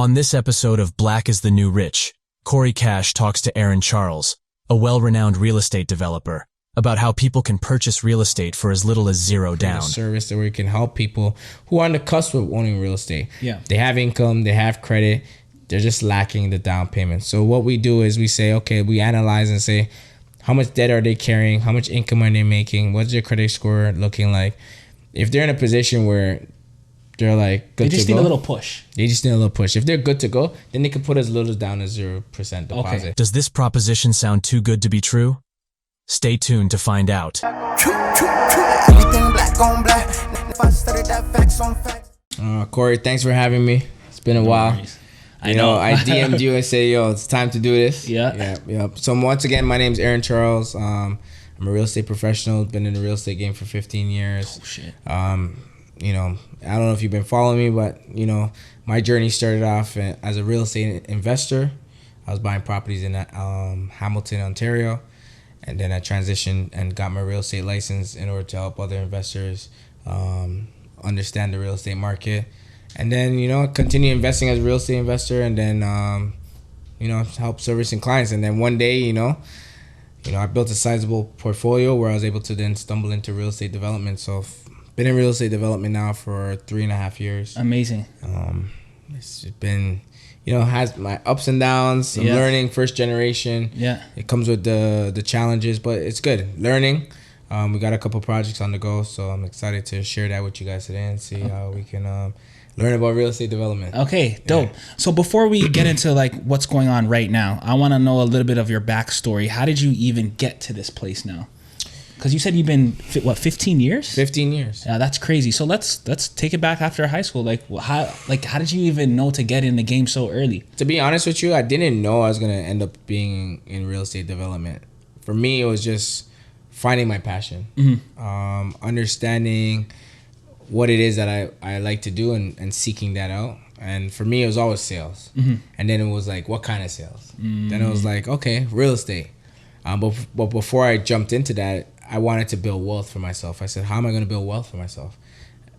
On this episode of Black is the New Rich, Corey Cash talks to Arron Charles, a well-renowned real estate developer, about how people can purchase real estate for as little as $0 down. A service that we can help people who are on the cusp of owning real estate. Yeah. They have income, they have credit, they're just lacking the down payment. So what we do is we say, okay, we analyze and say, how much debt are they carrying? How much income are they making? What's their credit score looking like? If they're in a position where they're like good to go, they just need a little push. They just need a little push. If they're good to go, then they can put as little down as 0% deposit. Okay. Does this proposition sound too good to be true? Stay tuned to find out. Corey, thanks for having me. It's been a while. Worries. I know. I DM'd you and say, yo, it's time to do this. Yeah. So once again, my name's Arron Charles. I'm a real estate professional. Been in the real estate game for 15 years. Oh, shit. You know, I don't know if you've been following me, but, you know, my journey started off as a real estate investor. I was buying properties in Hamilton, Ontario. And then I transitioned and got my real estate license in order to help other investors understand the real estate market. And then, you know, continue investing as a real estate investor, and then, you know, help servicing clients. And then one day, you know, I built a sizable portfolio where I was able to then stumble into real estate development. So been in real estate development now for 3.5 years. Amazing. It's been, you know, has my ups and downs. I'm learning, first generation. Yeah. It comes with the challenges, but it's good. Learning. We got a couple projects on the go, so I'm excited to share that with you guys today and see how we can learn about real estate development. Okay, dope. Yeah. So before we get into like what's going on right now, I want to know a little bit of your backstory. How did you even get to this place now? Because you said you've been 15 years? 15 years. Yeah, that's crazy. So let's take it back after high school. How did you even know to get in the game so early? To be honest with you, I didn't know I was gonna end up being in real estate development. For me, it was just finding my passion, understanding what it is that I like to do and seeking that out. And for me, it was always sales. And then it was like, what kind of sales? Then it was like, okay, real estate. But before I jumped into that, I wanted to build wealth for myself. I said, how am I going to build wealth for myself?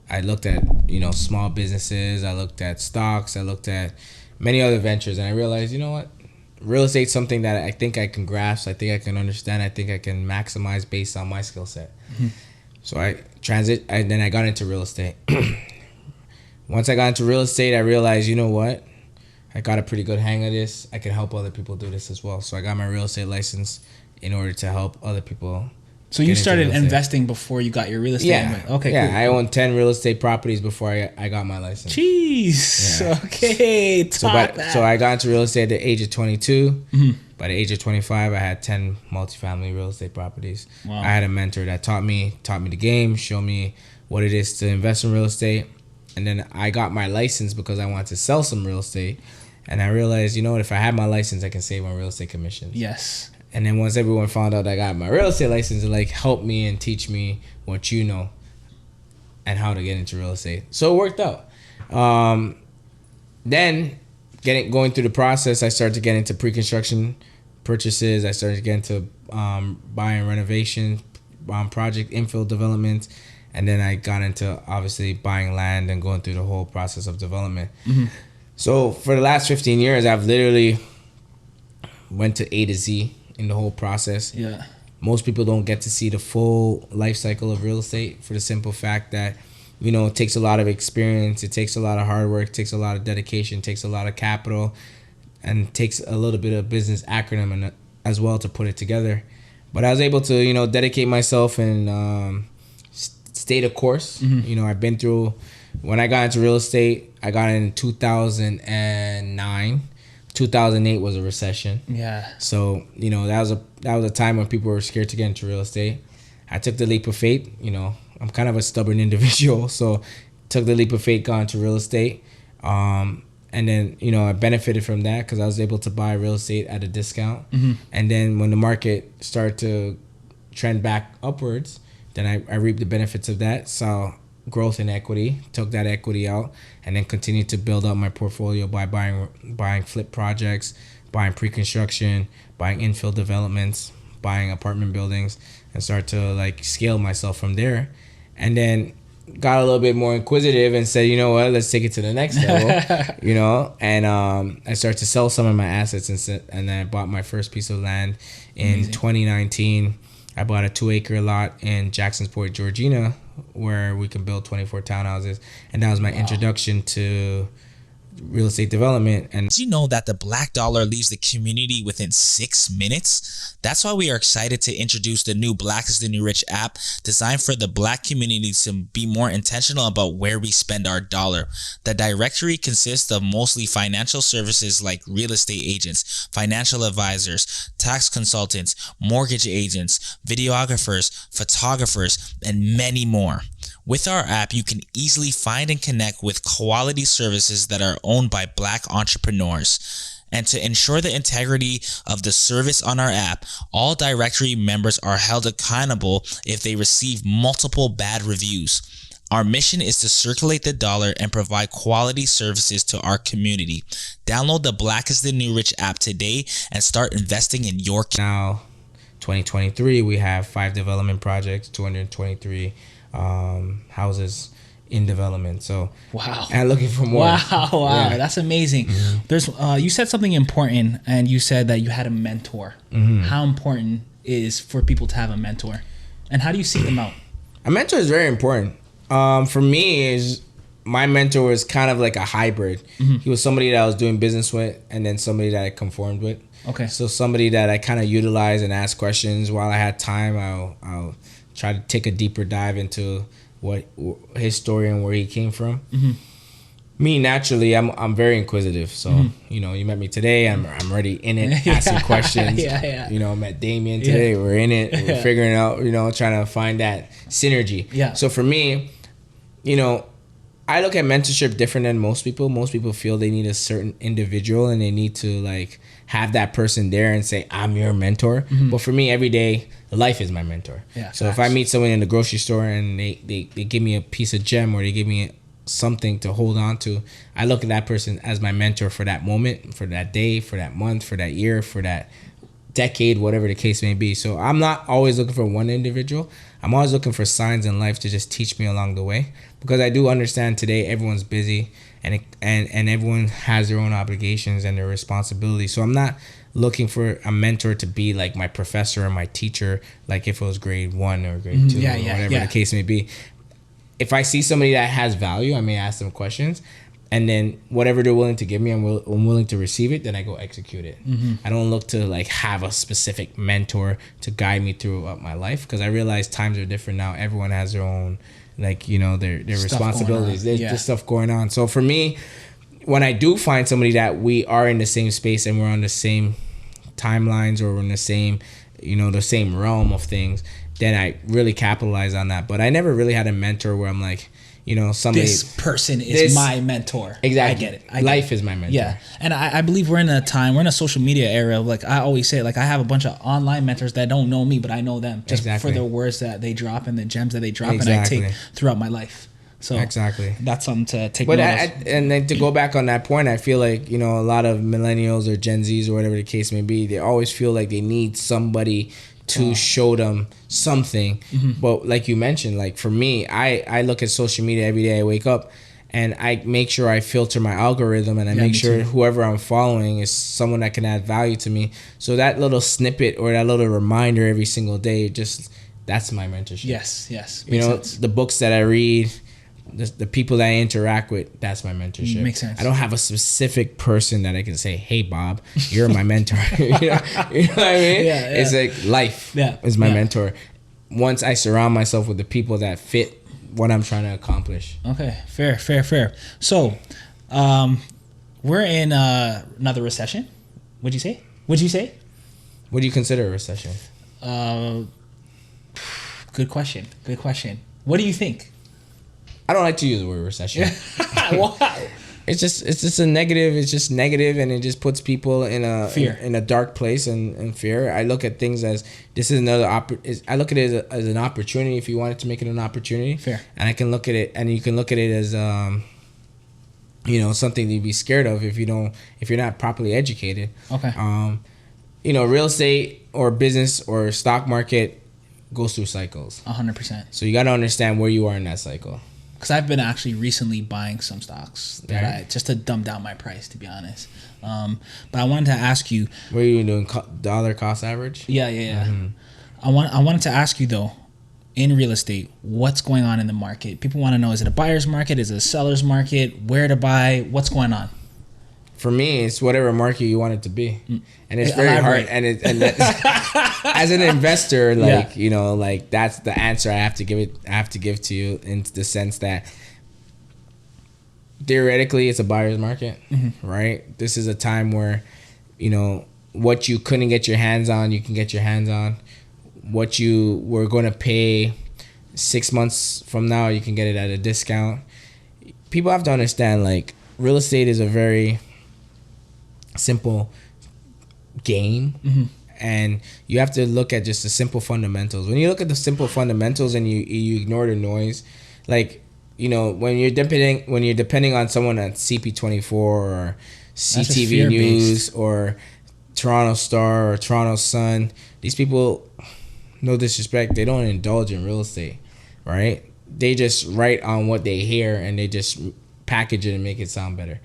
I looked at, you know, small businesses. I looked at stocks. I looked at many other ventures. And I realized, you know what? Real estate's something that I think I can grasp. I think I can understand. I think I can maximize based on my skill set. So then I got into real estate. Once I got into real estate, I realized, you know what? I got a pretty good hang of this. I can help other people do this as well. So I got my real estate license in order to help other people. So you started investing before you got your real estate? Yeah. Okay, yeah, cool. I owned 10 real estate properties before I got my license. Jeez. Yeah. Okay. So I got into real estate at the age of 22. By the age of 25, I had 10 multifamily real estate properties. Wow. I had a mentor that taught me the game, showed me what it is to invest in real estate. And then I got my license because I wanted to sell some real estate. And I realized, you know what, if I had my license, I can save on real estate commissions. Yes. And then once everyone found out I got my real estate license, it like helped me and teach me what you know and how to get into real estate. So it worked out. Then going through the process, I started to get into pre-construction purchases. I started to get into buying renovation, project infill development. And then I got into obviously buying land and going through the whole process of development. So for the last 15 years, I've literally went to A to Z in the whole process. Yeah. Most people don't get to see the full life cycle of real estate for the simple fact that, you know, it takes a lot of experience, it takes a lot of hard work, it takes a lot of dedication, it takes a lot of capital, and takes a little bit of business acronym as well to put it together. But I was able to, you know, dedicate myself and stay the course. You know, I've been through, when I got into real estate, I got in 2009. 2008 was a recession. Yeah. So, you know, that was a time when people were scared to get into real estate. I took the leap of faith. You know, I'm kind of a stubborn individual, so took the leap of faith, got into real estate. And then, you know, I benefited from that because I was able to buy real estate at a discount. And then when the market started to trend back upwards, then I reaped the benefits of that. So growth in equity, took that equity out, and then continued to build up my portfolio by buying flip projects, buying pre-construction, buying infill developments, buying apartment buildings, and start to like scale myself from there. And then got a little bit more inquisitive and said, you know what, let's take it to the next level, you know. And I started to sell some of my assets, and then I bought my first piece of land in 2019. I bought a 2-acre lot in Jacksonport, Georgia, where we can build 24 townhouses, and that was my introduction to real estate development. And did you know that the Black Dollar leaves the community within 6 minutes? That's why we are excited to introduce the new Black is the New Rich app, designed for the Black community to be more intentional about where we spend our dollar. The directory consists of mostly financial services like real estate agents, financial advisors, tax consultants, mortgage agents, videographers, photographers, and many more. With our app, you can easily find and connect with quality services that are owned by Black entrepreneurs. And to ensure the integrity of the service on our app, all directory members are held accountable if they receive multiple bad reviews. Our mission is to circulate the dollar and provide quality services to our community. Download the Black is the New Rich app today and start investing in your now 2023, we have 5 development projects, 223 houses in development. So wow, and looking for more. Wow, Yeah. that's amazing. There's you said something important, and you said that you had a mentor. How important is for people to have a mentor, and how do you seek them out? A mentor is very important. For me, is my mentor was kind of like a hybrid. He was somebody that I was doing business with, and then somebody that I conformed with. Okay. So somebody that I kind of utilize and ask questions while I had time. I'll try to take a deeper dive into what his story and where he came from. Me, naturally, I'm very inquisitive. So you know, you met me today. I'm already in it, asking questions. You know, I met Damien today. We're in it. We're figuring out. You know, trying to find that synergy. So for me, you know, I look at mentorship different than most people. Most people feel they need a certain individual and they need to like have that person there and say, I'm your mentor. But for me, every day, life is my mentor. So if I meet someone in the grocery store and they give me a piece of gem or they give me something to hold on to, I look at that person as my mentor for that moment, for that day, for that month, for that year, for that decade, whatever the case may be. So I'm not always looking for one individual. I'm always looking for signs in life to just teach me along the way, because I do understand today everyone's busy and everyone has their own obligations and their responsibilities. So I'm not looking for a mentor to be like my professor or my teacher, like if it was grade 1 or grade 2 or whatever the case may be. If I see somebody that has value, I may ask them questions, and then whatever they're willing to give me, I'm willing to receive it, then I go execute it. I don't look to like have a specific mentor to guide me throughout my life, because I realize times are different now. Everyone has their own, like, you know, their responsibilities. There's stuff going on. So for me, when I do find somebody that we are in the same space and we're on the same timelines or we're in the same, you know, the same realm of things, then I really capitalize on that. But I never really had a mentor where I'm like, you know, somebody, this person is my mentor. Exactly. I get it. Life is my mentor. Yeah. And I believe we're in a social media era. Like I always say, like I have a bunch of online mentors that don't know me, but I know them just for the words that they drop and the gems that they drop and I take throughout my life. So that's something to take note of. And then to go back on that point, I feel like, you know, a lot of millennials or Gen Zs or whatever the case may be, they always feel like they need somebody to show them something. But like you mentioned, like for me, I look at social media every day. I wake up and I make sure I filter my algorithm and I make sure whoever I'm following is someone that can add value to me. So that little snippet or that little reminder every single day, that's my mentorship. Yes. You know, the books that I read, the people that I interact with, that's my mentorship. Makes sense. I don't have a specific person that I can say, hey, Bob, you're my mentor. you know what I mean? It's like life is my mentor. Once I surround myself with the people that fit what I'm trying to accomplish. Okay, fair. So, we're in another recession. What'd you say? What do you consider a recession? Good question. What do you think? I don't like to use the word recession. Why? It's just a negative. It's just negative, and it just puts people in a fear, in a dark place and fear. I look at things as this is another. I look at it as an opportunity. If you wanted to make it an opportunity, fair. And I can look at it, and you can look at it as you know, something to be scared of if you're not properly educated. Okay. You know, real estate or business or stock market goes through cycles. 100%. So you got to understand where you are in that cycle. because I've been actually recently buying some stocks that just to dumb down my price, to be honest. But I wanted to ask you. What are you doing? Dollar cost average? Yeah. Mm-hmm. I wanted to ask you though, in real estate, what's going on in the market? People want to know: is it a buyer's market? Is it a seller's market? Where to buy? What's going on? For me, it's whatever market you want it to be, and it's very hard. And as an investor, like you know, like that's the answer I have to give to you in the sense that theoretically it's a buyer's market, right? This is a time where, you know, what you couldn't get your hands on, you can get your hands on. What you were going to pay 6 months from now, you can get it at a discount. People have to understand, like, real estate is a very simple game, and you have to look at just the simple fundamentals. When you look at the simple fundamentals and you ignore the noise, like, you know, when you're depending on someone at CP24 or CTV News or Toronto Star or Toronto Sun, these people, no disrespect, they don't indulge in real estate, right? They just write on what they hear and they just package it and make it sound better.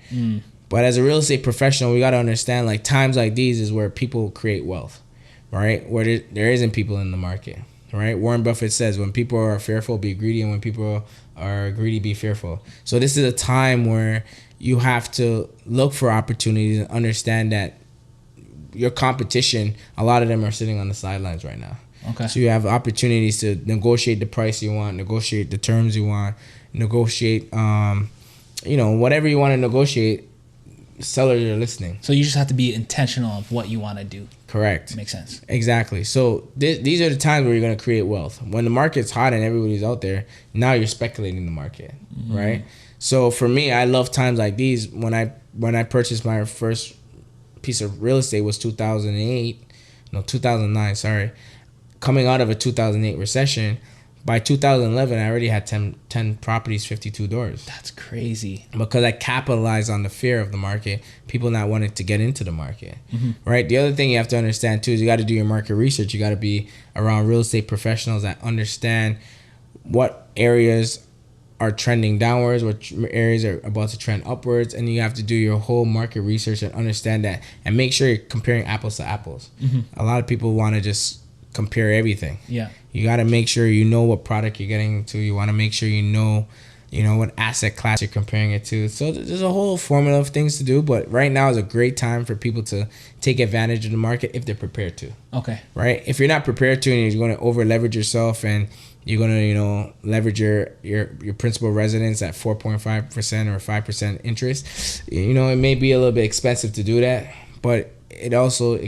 But as a real estate professional, we got to understand, like, times like these is where people create wealth, right? Where there isn't people in the market, right? Warren Buffett says, when people are fearful, be greedy, and when people are greedy, be fearful. So this is a time where you have to look for opportunities and understand that your competition, a lot of them are sitting on the sidelines right now. Okay. So you have opportunities to negotiate the price you want, negotiate the terms you want, negotiate, you know, whatever you want to negotiate. Sellers are listening. So you just have to be intentional of what you want to do. Correct. Makes sense. Exactly. So these are the times where you're going to create wealth. When the market's hot and everybody's out there, now you're speculating the market, right? So for me, I love times like these. When I purchased my first piece of real estate was 2009, sorry. Coming out of a 2008 recession, by 2011, I already had 10 properties, 52 doors. That's crazy. Because I capitalized on the fear of the market, people not wanting to get into the market, right? The other thing you have to understand, too, is you got to do your market research. You got to be around real estate professionals that understand what areas are trending downwards, what areas are about to trend upwards, and you have to do your whole market research and understand that and make sure you're comparing apples to apples. A lot of people want to just compare everything. Yeah. You got to make sure you know what product you're getting into. You want to make sure you know what asset class you're comparing it to. So there's a whole formula of things to do, but right now is a great time for people to take advantage of the market if they're prepared to. Okay. Right? If you're not prepared to and you're going to over leverage yourself and you're going to, you know, leverage your principal residence at 4.5% or 5% interest, you know, it may be a little bit expensive to do that, but it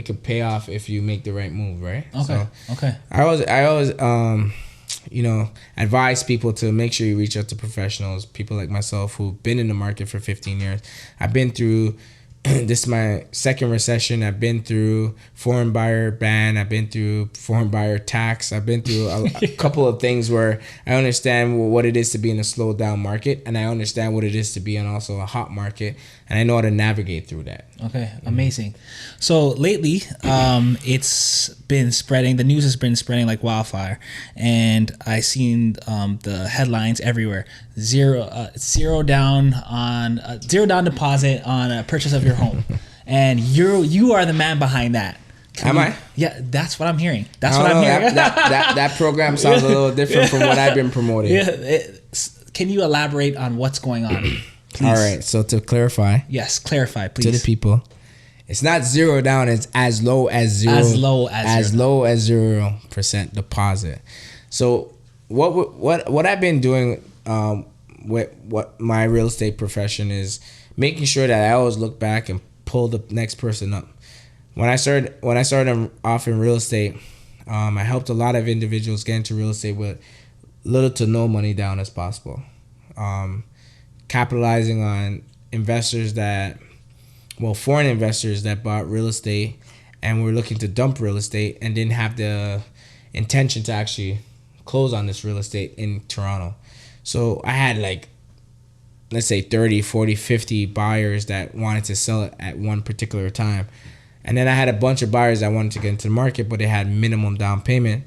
could pay off if you make the right move, right? Okay. So okay. I always you know, advise people to make sure you reach out to professionals, people like myself who've been in the market for 15 years. I've been through this is my second recession. I've been through foreign buyer ban. I've been through foreign buyer tax. I've been through a couple of things where I understand what it is to be in a slowed down market, and I understand what it is to be in also a hot market, and I know how to navigate through that. Okay, amazing. So lately, it's been spreading. The news has been spreading like wildfire, and I seen the headlines everywhere. Zero down deposit on a purchase of your home, and you are the man behind that. Am I? Yeah, that's what I'm hearing. That's what I'm hearing. That program sounds a little different from what I've been promoting. Yeah, can you elaborate on what's going on? Please. All right. So to clarify. Yes, clarify, please. To the people, it's not zero down. It's as low as zero. As low as 0% deposit. So what I've been doing with what my real estate profession is making sure that I always look back and pull the next person up. When I started off in real estate, I helped a lot of individuals get into real estate with little to no money down as possible. Capitalizing on foreign investors that bought real estate and were looking to dump real estate and didn't have the intention to actually close on this real estate in Toronto. So I had let's say 30, 40, 50 buyers that wanted to sell it at one particular time. And then I had a bunch of buyers that wanted to get into the market, but they had minimum down payment.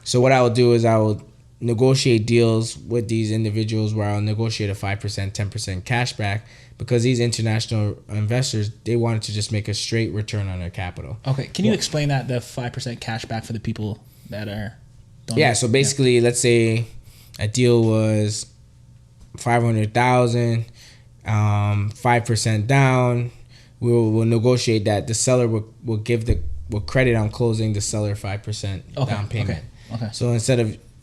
So what I would do is I would negotiate deals with these individuals where I'll negotiate a 5%, 10% cashback, because these international investors, they wanted to just make a straight return on their capital. Okay. Can you explain that, the 5% cashback, for the people that are... Yeah, so basically, let's say a deal was $500,000, 5% down. We'll negotiate that. The seller will credit on closing the seller 5% down payment. Okay. So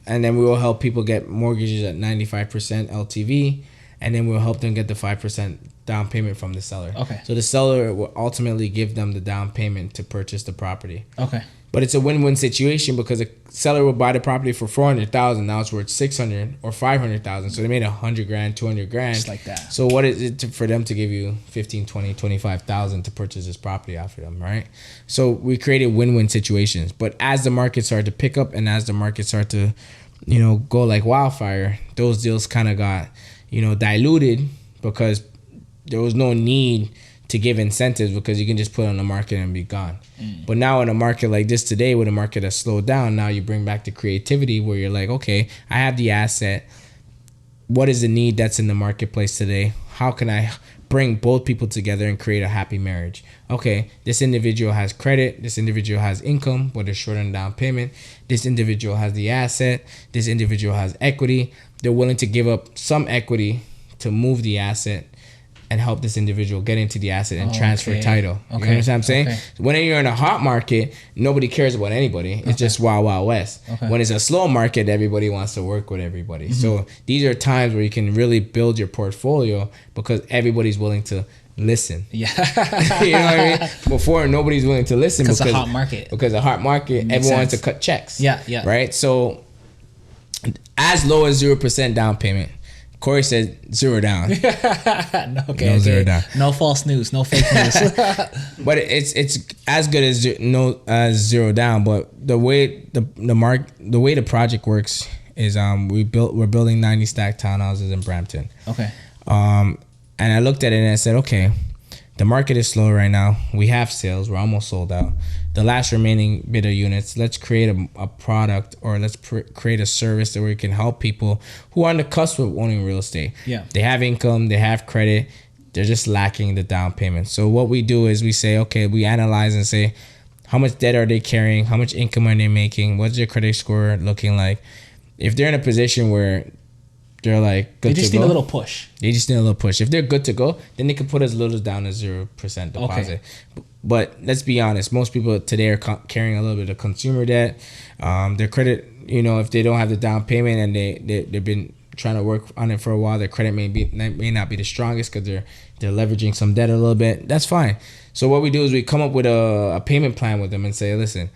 and then we will help people get mortgages at 95% LTV, and then we'll help them get the 5% down payment from the seller. Okay. So the seller will ultimately give them the down payment to purchase the property. Okay. But it's a win-win situation, because a seller will buy the property for $400,000. Now it's worth $600,000 or $500,000. So they made $100,000, $200,000. Just like that. So what is it for them to give you $15,000, $20,000, $25,000 to purchase this property off of them, right? So we created win-win situations. But as the market started to pick up and as the market started to, go like wildfire, those deals kind of got, diluted, because there was no need to give incentives, because you can just put it on the market and be gone. But now in a market like this today, with a market that's slowed down, now you bring back the creativity where you're like, okay, I have the asset. What is the need that's in the marketplace today? How can I bring both people together and create a happy marriage? Okay, this individual has credit. This individual has income, but they're short on down payment. This individual has the asset. This individual has equity. They're willing to give up some equity to move the asset and help this individual get into the asset and transfer title. You understand what I'm saying? Okay. When you're in a hot market, nobody cares about anybody. It's just wild, wild west. When it's a slow market, everybody wants to work with everybody. So these are times where you can really build your portfolio, because everybody's willing to listen. Yeah. You know what I mean? Before, nobody's willing to listen because a hot market. Because a hot market, everyone wants to cut checks. Yeah. Right? So as low as 0% down payment. Corey said zero down. Zero down. No false news, no fake news. But it's as good as zero down. But the way the project works is we're building 90 stack townhouses in Brampton. Okay. And I looked at it and I said, okay, the market is slow right now. We have sales. We're almost sold out. The last remaining bit of units, let's create a product, or let's create a service that we can help people who are on the cusp of owning real estate. Yeah. They have income, they have credit, they're just lacking the down payment. So what we do is we say, okay, we analyze and say, how much debt are they carrying? How much income are they making? What's their credit score looking like? If they're in a position where they're like good to go, they just need a little push. If they're good to go, then they can put as little down as 0% deposit. Okay. But let's be honest, most people today are carrying a little bit of consumer debt. Their credit, if they don't have the down payment and they've been trying to work on it for a while, their credit may not be the strongest because they're leveraging some debt a little bit. That's fine. So what we do is we come up with a payment plan with them and say, listen,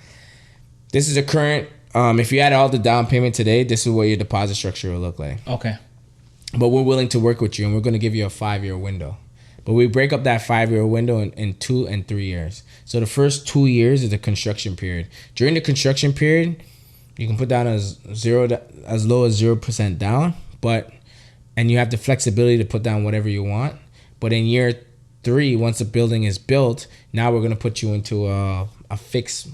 this is a current. If you add all the down payment today, this is what your deposit structure will look like. Okay. But we're willing to work with you, and we're going to give you a 5-year window. But we break up that 5-year window in 2 and 3 years. So the first 2 years is the construction period. During the construction period, you can put down as low as 0% down, and you have the flexibility to put down whatever you want. But in year 3, once the building is built, now we're going to put you into a fixed.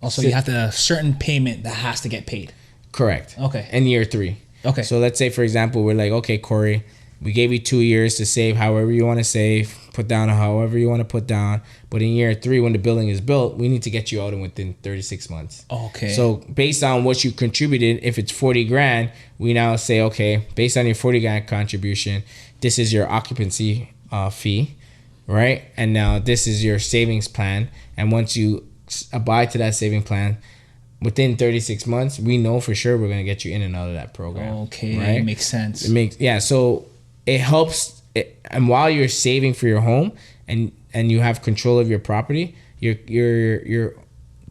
Also, you have a certain payment that has to get paid. Correct. Okay. In year 3. Okay. So let's say, for example, we're like, okay, Corey, we gave you 2 years to save however you want to save, put down however you want to put down. But in year 3, when the building is built, we need to get you out within 36 months. Okay. So based on what you contributed, if it's 40 grand, we now say, okay, based on your 40 grand contribution, this is your occupancy fee, right? And now this is your savings plan. And once you abide to that saving plan, within 36 months, we know for sure we're going to get you in and out of that program. Okay, right? That makes sense. So it helps. And while you're saving for your home and you have control of your property, you're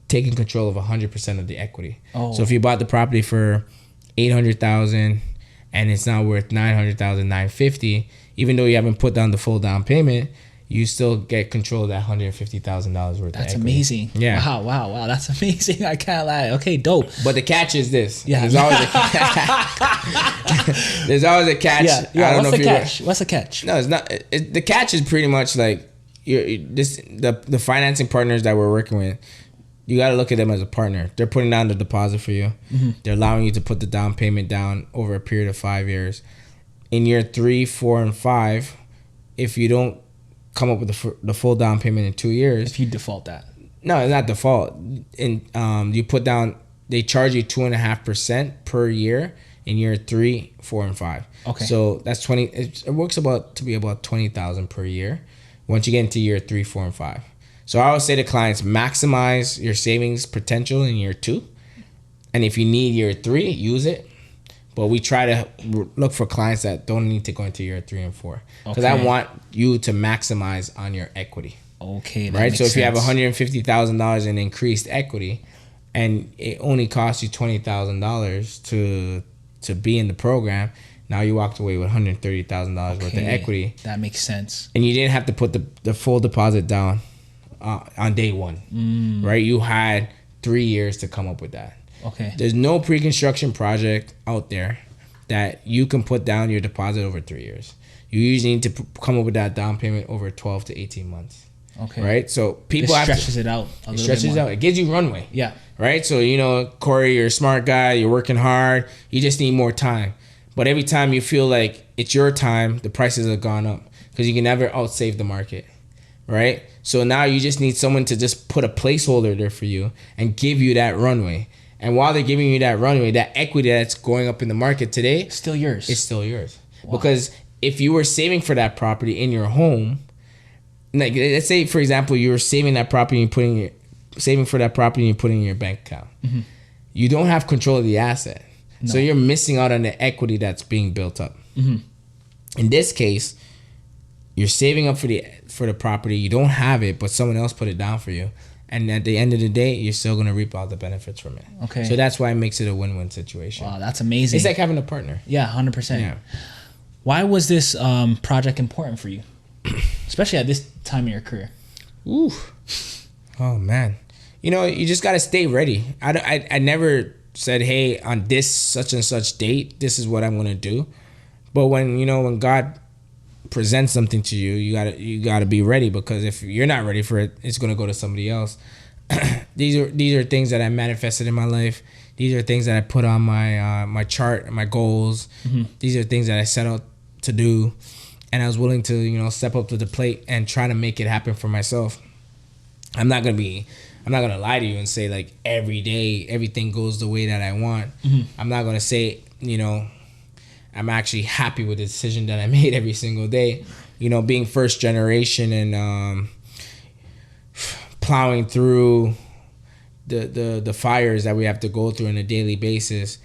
taking control of 100% of the equity. So if you bought the property for $800,000 and it's now worth $900,000, $950,000, even though you haven't put down the full down payment, you still get control of that $150,000 worth of equity. That's amazing. Yeah. Wow. That's amazing. I can't lie. Okay, dope. But the catch is this. Yeah. There's always a catch. There's always a catch. Yeah. What's the catch? What's the catch? No, it's not. The catch is pretty much like the financing partners that we're working with. you got to look at them as a partner. They're putting down the deposit for you. They're allowing you to put the down payment down over a period of 5 years. In year 3, 4, and 5, if you don't come up with the full down payment in 2 years, if you default that, no, it's not default. And you put down, they charge you 2.5% per year in year 3, 4, and 5. Okay. So that's 20. It works to be about 20,000 per year once you get into year 3, 4, and 5. So I always say to clients, maximize your savings potential in year 2, and if you need year 3, use it. But we try to look for clients that don't need to go into year 3 and 4. Because I want you to maximize on your equity. Okay. Right? So if you have $150,000 in increased equity and it only costs you $20,000 to be in the program, now you walked away with $130,000 worth of equity. That makes sense. And you didn't have to put the full deposit down on day one. Right? You had 3 years to come up with that. Okay. There's no pre-construction project out there that you can put down your deposit over 3 years. You usually need to come up with that down payment over 12 to 18 months. Okay. Right? So people stretches it out a little bit more. It gives you runway. Yeah. Right? So, Corey, you're a smart guy. You're working hard. You just need more time. But every time you feel like it's your time, the prices have gone up because you can never outsave the market. Right? So now you just need someone to just put a placeholder there for you and give you that runway. And while they're giving you that runway, that equity that's going up in the market today, it's still yours. It's still yours. Wow. Because if you were saving for that property in your home, like let's say for example, you were saving that property and putting it in your bank account. You don't have control of the asset, so you're missing out on the equity that's being built up. In this case, you're saving up for the property. You don't have it, but someone else put it down for you. And at the end of the day, you're still going to reap all the benefits from it. Okay. So that's why it makes it a win-win situation. Wow, that's amazing. It's like having a partner. Yeah, 100%. Yeah. Why was this project important for you? Especially at this time of your career. Ooh. Oh, man. You just got to stay ready. I never said, hey, on this such and such date, this is what I'm going to do. But when God present something to you, you gotta be ready, because if you're not ready for it, it's gonna go to somebody else. These are things that I manifested in my life. These are things that I put on my chart, my goals. These are things that I set out to do, and I was willing to step up to the plate and try to make it happen for myself. I'm not gonna lie to you and say like every day everything goes the way that I want. I'm not gonna say I'm actually happy with the decision that I made every single day. Being first generation and plowing through the fires that we have to go through on a daily basis,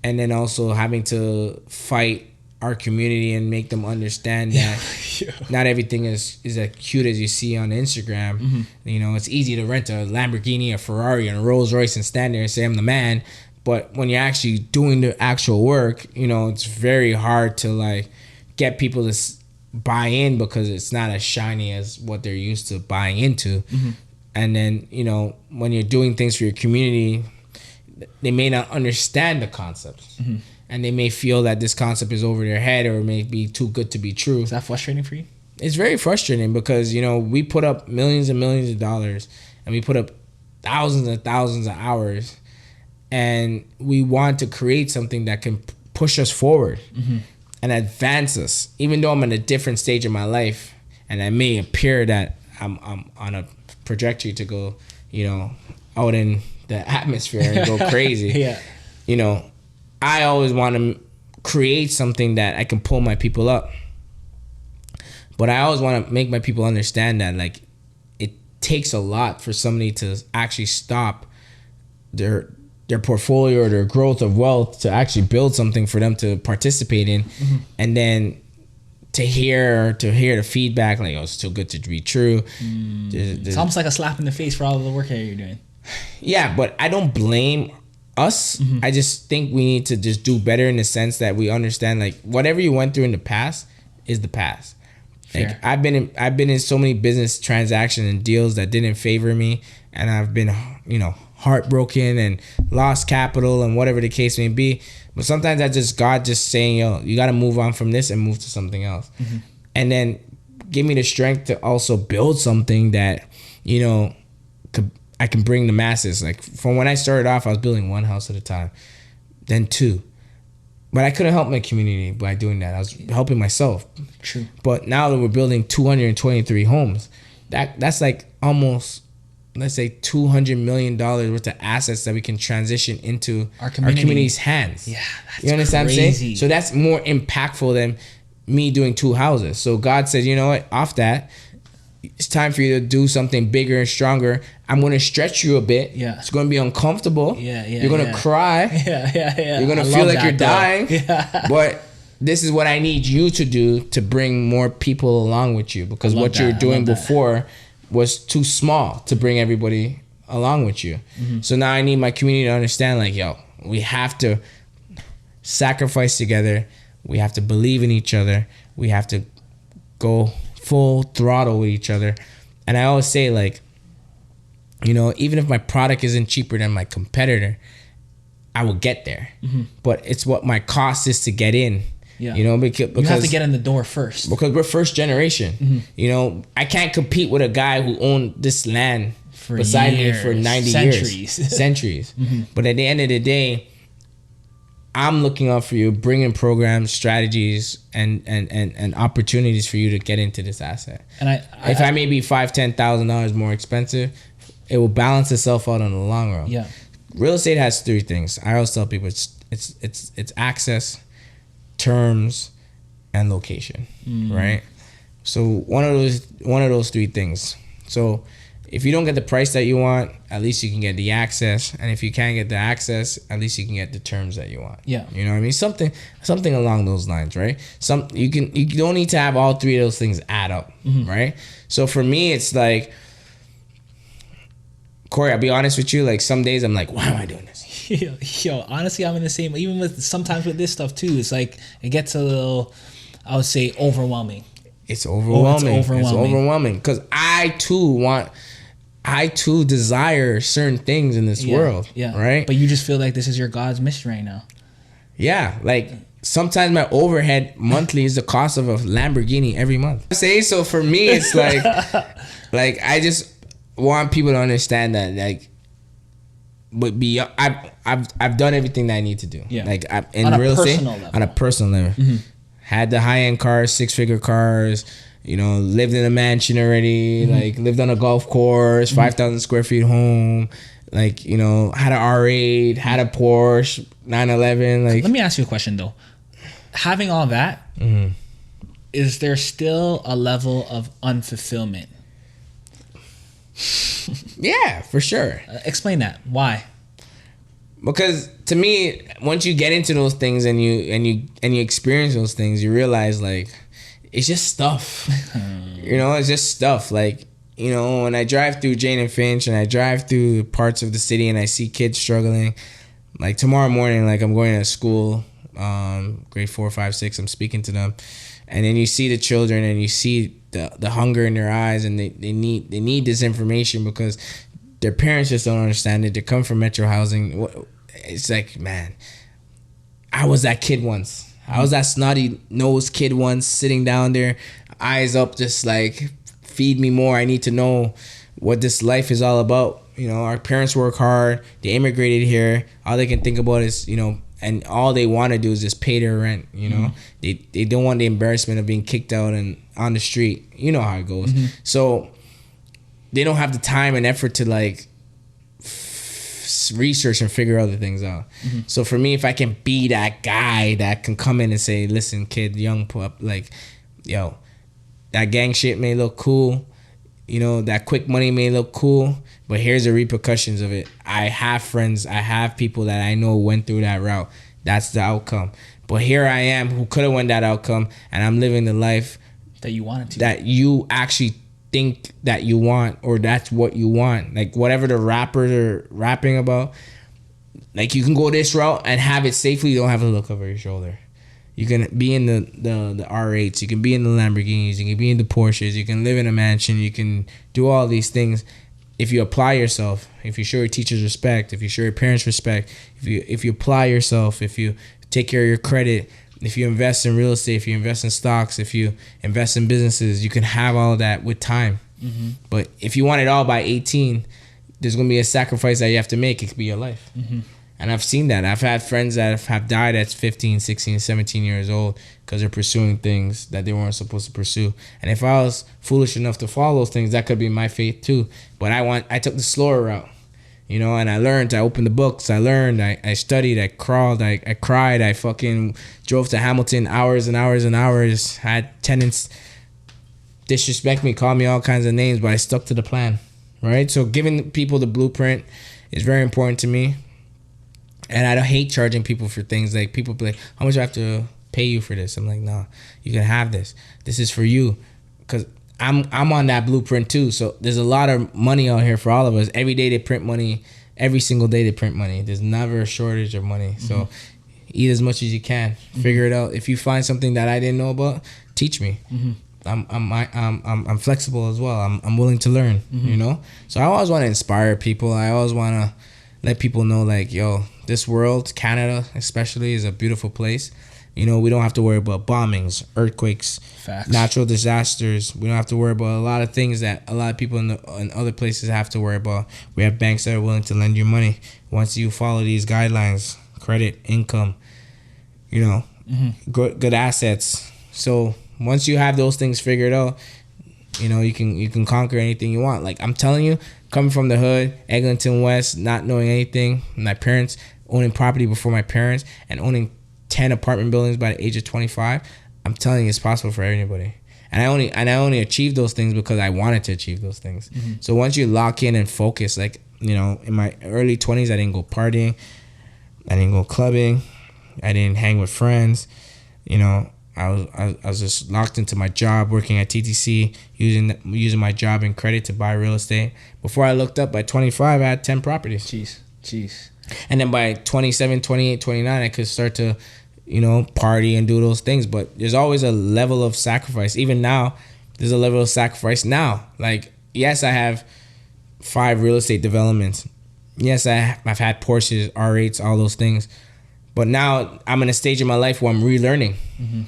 and then also having to fight our community and make them understand that not everything is as cute as you see on Instagram. It's easy to rent a Lamborghini, a Ferrari, and a Rolls Royce and stand there and say I'm the man. But when you're actually doing the actual work, it's very hard to like get people to buy in, because it's not as shiny as what they're used to buying into. And then, when you're doing things for your community, they may not understand the concepts. And they may feel that this concept is over their head or may be too good to be true. Is that frustrating for you? It's very frustrating because, we put up millions and millions of dollars, and we put up thousands and thousands of hours. And we want to create something that can push us forward and advance us. Even though I'm in a different stage of my life, and I may appear that I'm on a trajectory to go, out in the atmosphere and go crazy. I always want to create something that I can pull my people up. But I always want to make my people understand that like it takes a lot for somebody to actually stop their portfolio or their growth of wealth to actually build something for them to participate in. And then to hear the feedback like, oh, it's too good to be true. It's almost like a slap in the face for all of the work that you're doing. Yeah, but I don't blame us. I just think we need to just do better in the sense that we understand like whatever you went through in the past is the past. Like I've been in so many business transactions and deals that didn't favor me, and I've been heartbroken and lost capital and whatever the case may be. But sometimes that's just God just saying, yo, you got to move on from this and move to something else. And then give me the strength to also build something that, I I can bring the masses. Like from when I started off, I was building one house at a time, then two. But I couldn't help my community by doing that. I was helping myself. True. But now that we're building 223 homes, that's like almost, let's say, $200 million worth of assets that we can transition into our community's hands. Yeah, that's you understand crazy. what I'm saying? So that's more impactful than me doing 2 houses. So God said, you know what? Off that, it's time for you to do something bigger and stronger. I'm going to stretch you a bit. Yeah. It's going to be uncomfortable. Yeah. You're going to cry. Yeah. You're going to feel like you're dying. Yeah. But this is what I need you to do to bring more people along with you, because what you were doing before was too small to bring everybody along with you. Mm-hmm. So now I need my community to understand, like, yo, we have to sacrifice together. We have to believe in each other. We have to go full throttle with each other. And I always say, like, you know, even if my product isn't cheaper than my competitor, I will get there. Mm-hmm. But it's what my cost is to get in. Yeah. You know, because you have to get in the door first. Because we're first generation. Mm-hmm. You know, I can't compete with a guy who owned this land beside me for 90 years. Centuries. Mm-hmm. But at the end of the day, I'm looking out for you, bringing programs, strategies, and opportunities for you to get into this asset. And if I may be $5,000-$10,000 more expensive, it will balance itself out in the long run. Yeah. Real estate has 3 things. I always tell people it's access, terms, and location. Right? So one of those 3 things. So if you don't get the price that you want, at least you can get the access. And if you can't get the access, at least you can get the terms that you want. Yeah. You know what I mean? Something along those lines, right? You don't need to have all 3 of those things add up, right? So for me, it's like, Corey, I'll be honest with you, like some days I'm like, why am I doing this? Yo, honestly, I'm in the same, even sometimes with this stuff too, it's like, it gets a little, I would say, overwhelming. It's overwhelming. It's overwhelming. Because I too desire certain things in this world. Yeah. Right? But you just feel like this is your God's mission right now. Yeah. Like sometimes my overhead monthly is the cost of a Lamborghini every month. So for me, it's like, I just want people to understand that, like, but I've done everything that I need to do. Yeah. Like in real estate, on a personal level. Mm-hmm. Had the high-end cars, 6-figure cars, you know, lived in a mansion already, like lived on a golf course, 5,000 square feet home, like, you know, had an R8, had a Porsche, 911. Like, let me ask you a question though. Having all that, is there still a level of unfulfillment? Yeah, for sure. Explain that. Why? Because to me, once you get into those things and you experience those things, you realize, like, it's just stuff. You know, it's just stuff. Like, you know, when I drive through Jane and Finch and I drive through parts of the city and I see kids struggling, like tomorrow morning, like I'm going to school, grade 4, 5, 6, I'm speaking to them, and then you see the children and you see the hunger in their eyes, and they need this information because their parents just don't understand it. They come from Metro housing. It's like, man, I was that kid once. I was that snotty-nosed kid once, sitting down there, eyes up, just like, feed me more. I need to know what this life is all about. You know, our parents work hard. They immigrated here. All they can think about is, you know, and all they want to do is just pay their rent, you know. They don't want the embarrassment of being kicked out and on the street. You know how it goes. So they don't have the time and effort to, like, research and figure other things out. So for me, if I can be that guy that can come in and say, listen, kid, young pup, like, yo, that gang shit may look cool, you know, that quick money may look cool, but here's the repercussions of it. I have friends, I have people that I know went through that route. That's the outcome. But here I am, who could have won that outcome, and I'm living the life that you wanted to, that you actually think that you want, or that's what you want. Like, whatever the rappers are rapping about, like, you can go this route and have it safely. You don't have to look over your shoulder. You can be in the R8s, you can be in the Lamborghinis, you can be in the Porsches, you can live in a mansion, you can do all these things if you apply yourself, if you show your teachers respect, if you show your parents respect, if you apply yourself, if you take care of your credit, if you invest in real estate, if you invest in stocks, if you invest in businesses, you can have all that with time. But if you want it all by 18, there's going to be a sacrifice that you have to make. It could be your life. And I've seen that. I've had friends that have died at 15, 16, 17 years old because they're pursuing things that they weren't supposed to pursue. And if I was foolish enough to follow those things, that could be my fate too. But I took the slower route, you know, and I learned. I opened the books. I learned. I studied. I crawled. I cried. I fucking drove to Hamilton hours and hours and hours. Had tenants disrespect me, call me all kinds of names, but I stuck to the plan, right? So giving people the blueprint is very important to me. And I don't hate charging people for things. Like, people be like, how much do I have to pay you for this? I'm like, no, you can have this. This is for you. Because I'm on that blueprint too. So there's a lot of money out here for all of us. Every day they print money. Every single day they print money. There's never a shortage of money. So eat as much as you can. Figure it out. If you find something that I didn't know about, teach me. I'm flexible as well. I'm willing to learn, you know? So I always want to inspire people. I always want to let people know, like, yo, this world, Canada especially, is a beautiful place. You know, we don't have to worry about bombings, earthquakes, Facts. Natural disasters. We don't have to worry about a lot of things that a lot of people in other places have to worry about. We have banks that are willing to lend you money once you follow these guidelines, credit, income, you know, good assets. So once you have those things figured out, you know, you can conquer anything you want. Like, I'm telling you, coming from the hood, Eglinton West, not knowing anything, my parents owning property before my parents, and owning 10 apartment buildings by the age of 25, I'm telling you, it's possible for anybody. And I only achieved those things because I wanted to achieve those things. So once you lock in and focus, like, you know, in my early 20s, I didn't go partying, I didn't go clubbing, I didn't hang with friends, you know. I was just locked into my job, working at TTC, using my job and credit to buy real estate. Before I looked up, by 25, I had 10 properties. Jeez. And then by 27, 28, 29, I could start to, you know, party and do those things. But there's always a level of sacrifice. Even now, there's a level of sacrifice now. Like, yes, I have 5 real estate developments. Yes, I've had Porsches, R8s, all those things. But now I'm in a stage in my life where I'm relearning.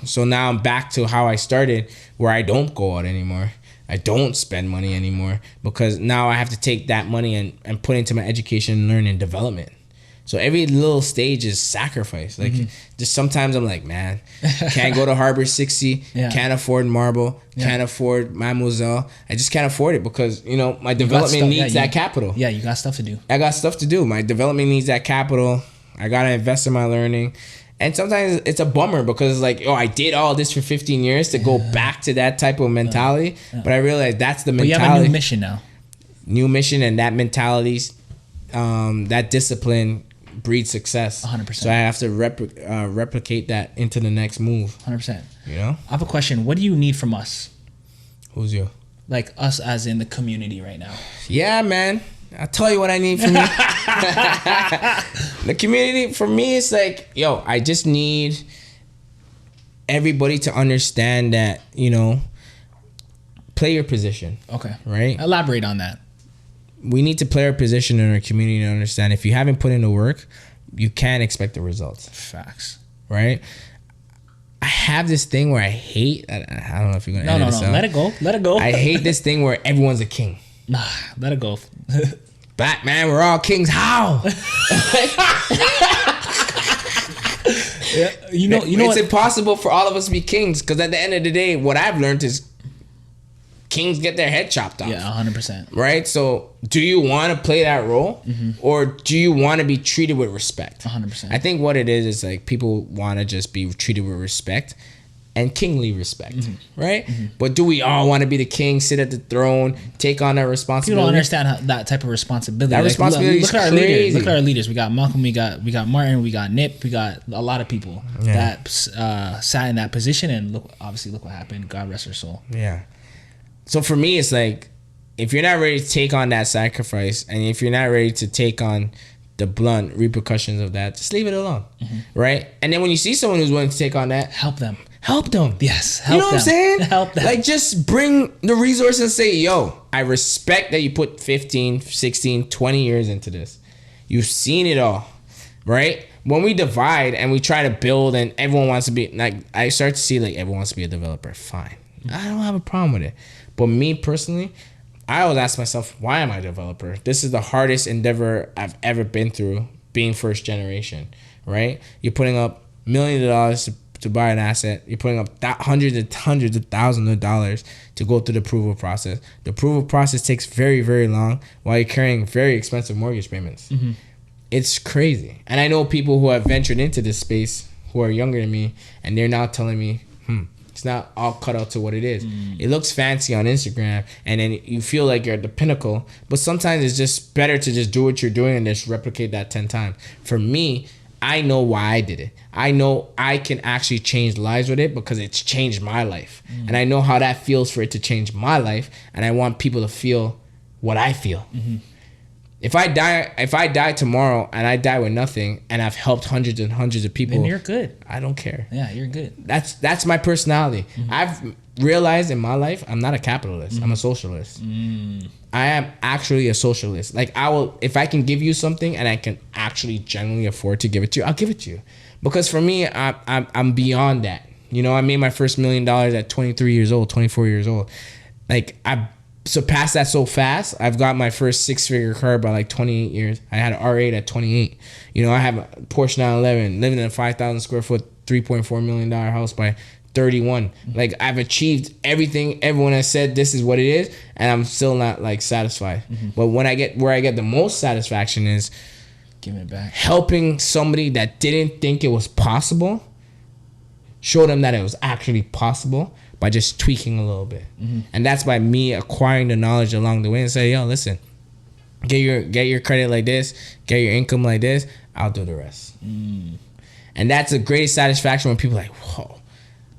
So now I'm back to how I started, where I don't go out anymore. I don't spend money anymore, because now I have to take that money and put into my education, learning, and development. So every little stage is sacrifice. Like, just sometimes I'm like, man, can't go to Harbor 60, can't afford Marble, can't afford Mademoiselle. I just can't afford it because, you know, my development needs that capital. Yeah, you got stuff to do. I got stuff to do. My development needs that capital. I got to invest in my learning. And sometimes it's a bummer because it's like, oh, I did all this for 15 years to go back to that type of mentality. But I realize that's the mentality. But you have a new mission now. New mission, and that mentality, that discipline breeds success. 100%. So I have to replicate that into the next move. 100%. You know? I have a question. What do you need from us? Who's you? Like, us as in the community right now. Yeah, man. I'll tell you what I need from you. The community, for me, it's like, yo, I just need everybody to understand that, you know, play your position. Okay. Right? Elaborate on that. We need to play our position in our community to understand if you haven't put in the work, you can't expect the results. Facts. Right? I have this thing where I hate, I don't know if you're going to edit this out. Let it go. Let it go. I hate this thing where everyone's a king. Nah, let it go. Black man, we're all kings. How? Yeah, you know it's impossible for all of us to be kings, because at the end of the day, what I've learned is kings get their head chopped off. Yeah, 100%. Right? So do you want to play that role, or do you want to be treated with respect? 100%. I think what it is like people want to just be treated with respect and kingly respect, right? But do we all want to be the king, sit at the throne, take on that responsibility? People don't understand that type of responsibility. That responsibility look at is our crazy. leaders. Look at our leaders. We got Malcolm. We got Martin. We got Nip. We got a lot of people that sat in that position, and look what happened. God rest their soul. Yeah. So for me, it's like, if you're not ready to take on that sacrifice, and if you're not ready to take on the blunt repercussions of that, just leave it alone, right? And then when you see someone who's willing to take on that, help them. Help them. Yes, help them. You know what I'm saying? Help them. Like, just bring the resources and say, yo, I respect that you put 15, 16, 20 years into this. You've seen it all, right? When we divide and we try to build and everyone wants to be, like, I start to see, like, everyone wants to be a developer. Fine. I don't have a problem with it. But me personally, I always ask myself, why am I a developer? This is the hardest endeavor I've ever been through, being first generation, right? You're putting up millions of dollars to buy an asset. You're putting up hundreds of thousands of dollars to go through the approval process. The approval process takes very, very long while you're carrying very expensive mortgage payments. Mm-hmm. It's crazy. And I know people who have ventured into this space who are younger than me, and they're now telling me, it's not all cut out to what it is. It looks fancy on Instagram, and then you feel like you're at the pinnacle. But sometimes it's just better to just do what you're doing and just replicate that 10 times. For me, I know why I did it. I know I can actually change lives with it because it's changed my life. And I know how that feels for it to change my life, and I want people to feel what I feel. Mm-hmm. If I die tomorrow and I die with nothing and I've helped hundreds and hundreds of people, then you're good. I don't care. Yeah, you're good. That's my personality. Mm-hmm. I've realized in my life I'm not a capitalist. I'm a socialist. I am actually a socialist. Like, I will, if I can give you something and I can actually genuinely afford to give it to you, I'll give it to you. Because for me, I'm beyond that. You know, I made my first $1 million at 23 years old, 24 years old. Like, I surpassed that so fast. I've got my first 6-figure car by like 28 years. I had an R8 at 28. You know, I have a Porsche 911, living in a 5,000 square foot, $3.4 million house by 31. Like, I've achieved everything everyone has said this is what it is, and I'm still not like satisfied. But when I get where I get the most satisfaction is giving it back, helping somebody that didn't think it was possible, show them that it was actually possible by just tweaking a little bit. And that's by me acquiring the knowledge along the way and say, yo, listen, get your credit like this, get your income like this, I'll do the rest. And that's the greatest satisfaction when people are like, whoa,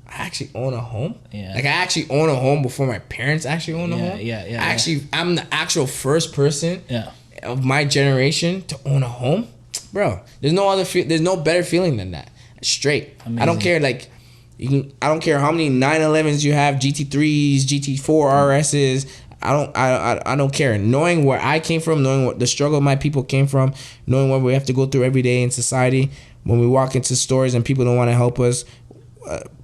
I actually own a home? Yeah. Like, I actually own a home before my parents actually own a home? I'm the actual first person of my generation to own a home? Bro, there's no better feeling than that. Straight. Amazing. I don't care, like, I don't care how many 911s you have, GT3s, GT4 RSs. I don't care. Knowing where I came from, knowing what the struggle my people came from, knowing what we have to go through every day in society. When we walk into stores and people don't want to help us,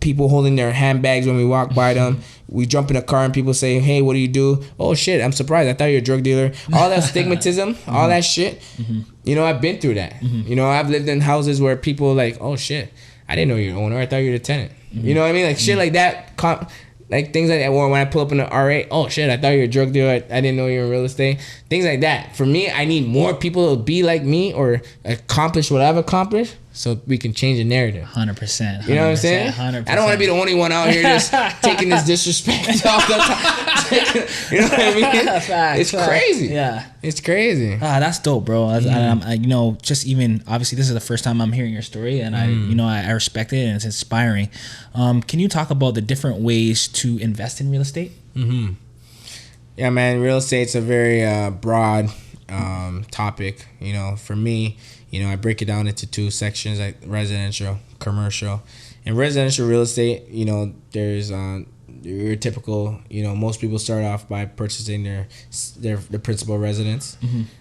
people holding their handbags when we walk by them. We jump in a car and people say, hey, what do you do? Oh, shit, I'm surprised. I thought you were a drug dealer. All that stigmatism, all that shit. You know, I've been through that. You know, I've lived in houses where people are like, oh, shit, I didn't know you're the owner. I thought you were the tenant. You know what I mean? Like, shit like that. Like, things like that. When I pull up in an R8, oh, shit, I thought you were a drug dealer. I didn't know you were in real estate. Things like that. For me, I need more people to be like me or accomplish what I've accomplished so we can change the narrative. 100%. You know what I'm saying? 100%. I don't want to be the only one out here just taking this disrespect all the time. You know what I mean? It's crazy. Yeah. It's crazy. That's dope, bro. I, you know, just even, obviously, this is the first time I'm hearing your story, and I respect it, and it's inspiring. Can you talk about the different ways to invest in real estate? Yeah, man, real estate's a very broad topic. You know, for me, you know, I break it down into two sections, like residential, commercial. In residential real estate, you know, there's your typical, you know, most people start off by purchasing their principal residence,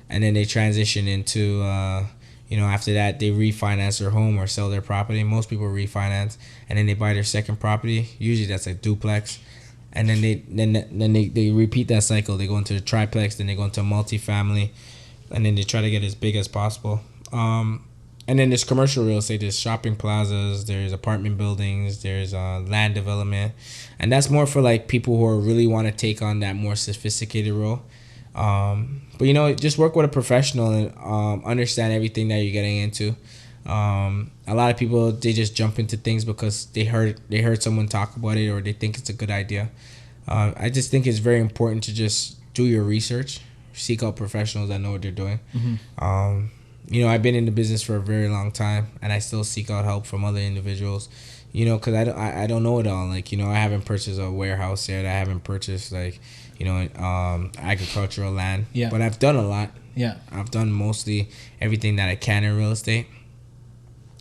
and then they transition into, you know, after that they refinance their home or sell their property. Most people refinance, and then they buy their second property. Usually that's a duplex, and then they repeat that cycle. They go into the triplex, then they go into multifamily, and then they try to get as big as possible. And then there's commercial real estate. There's shopping plazas, there's apartment buildings, there's land development, and that's more for like people who really want to take on that more sophisticated role. But you know, just work with a professional and understand everything that you're getting into. A lot of people, they just jump into things because they heard someone talk about it or they think it's a good idea. I just think it's very important to just do your research, seek out professionals that know what they're doing. You know, I've been in the business for a very long time, and I still seek out help from other individuals, you know, because I don't know it all. Like, you know, I haven't purchased a warehouse yet. I haven't purchased, like, you know, agricultural land. Yeah. But I've done a lot. Yeah. I've done mostly everything that I can in real estate.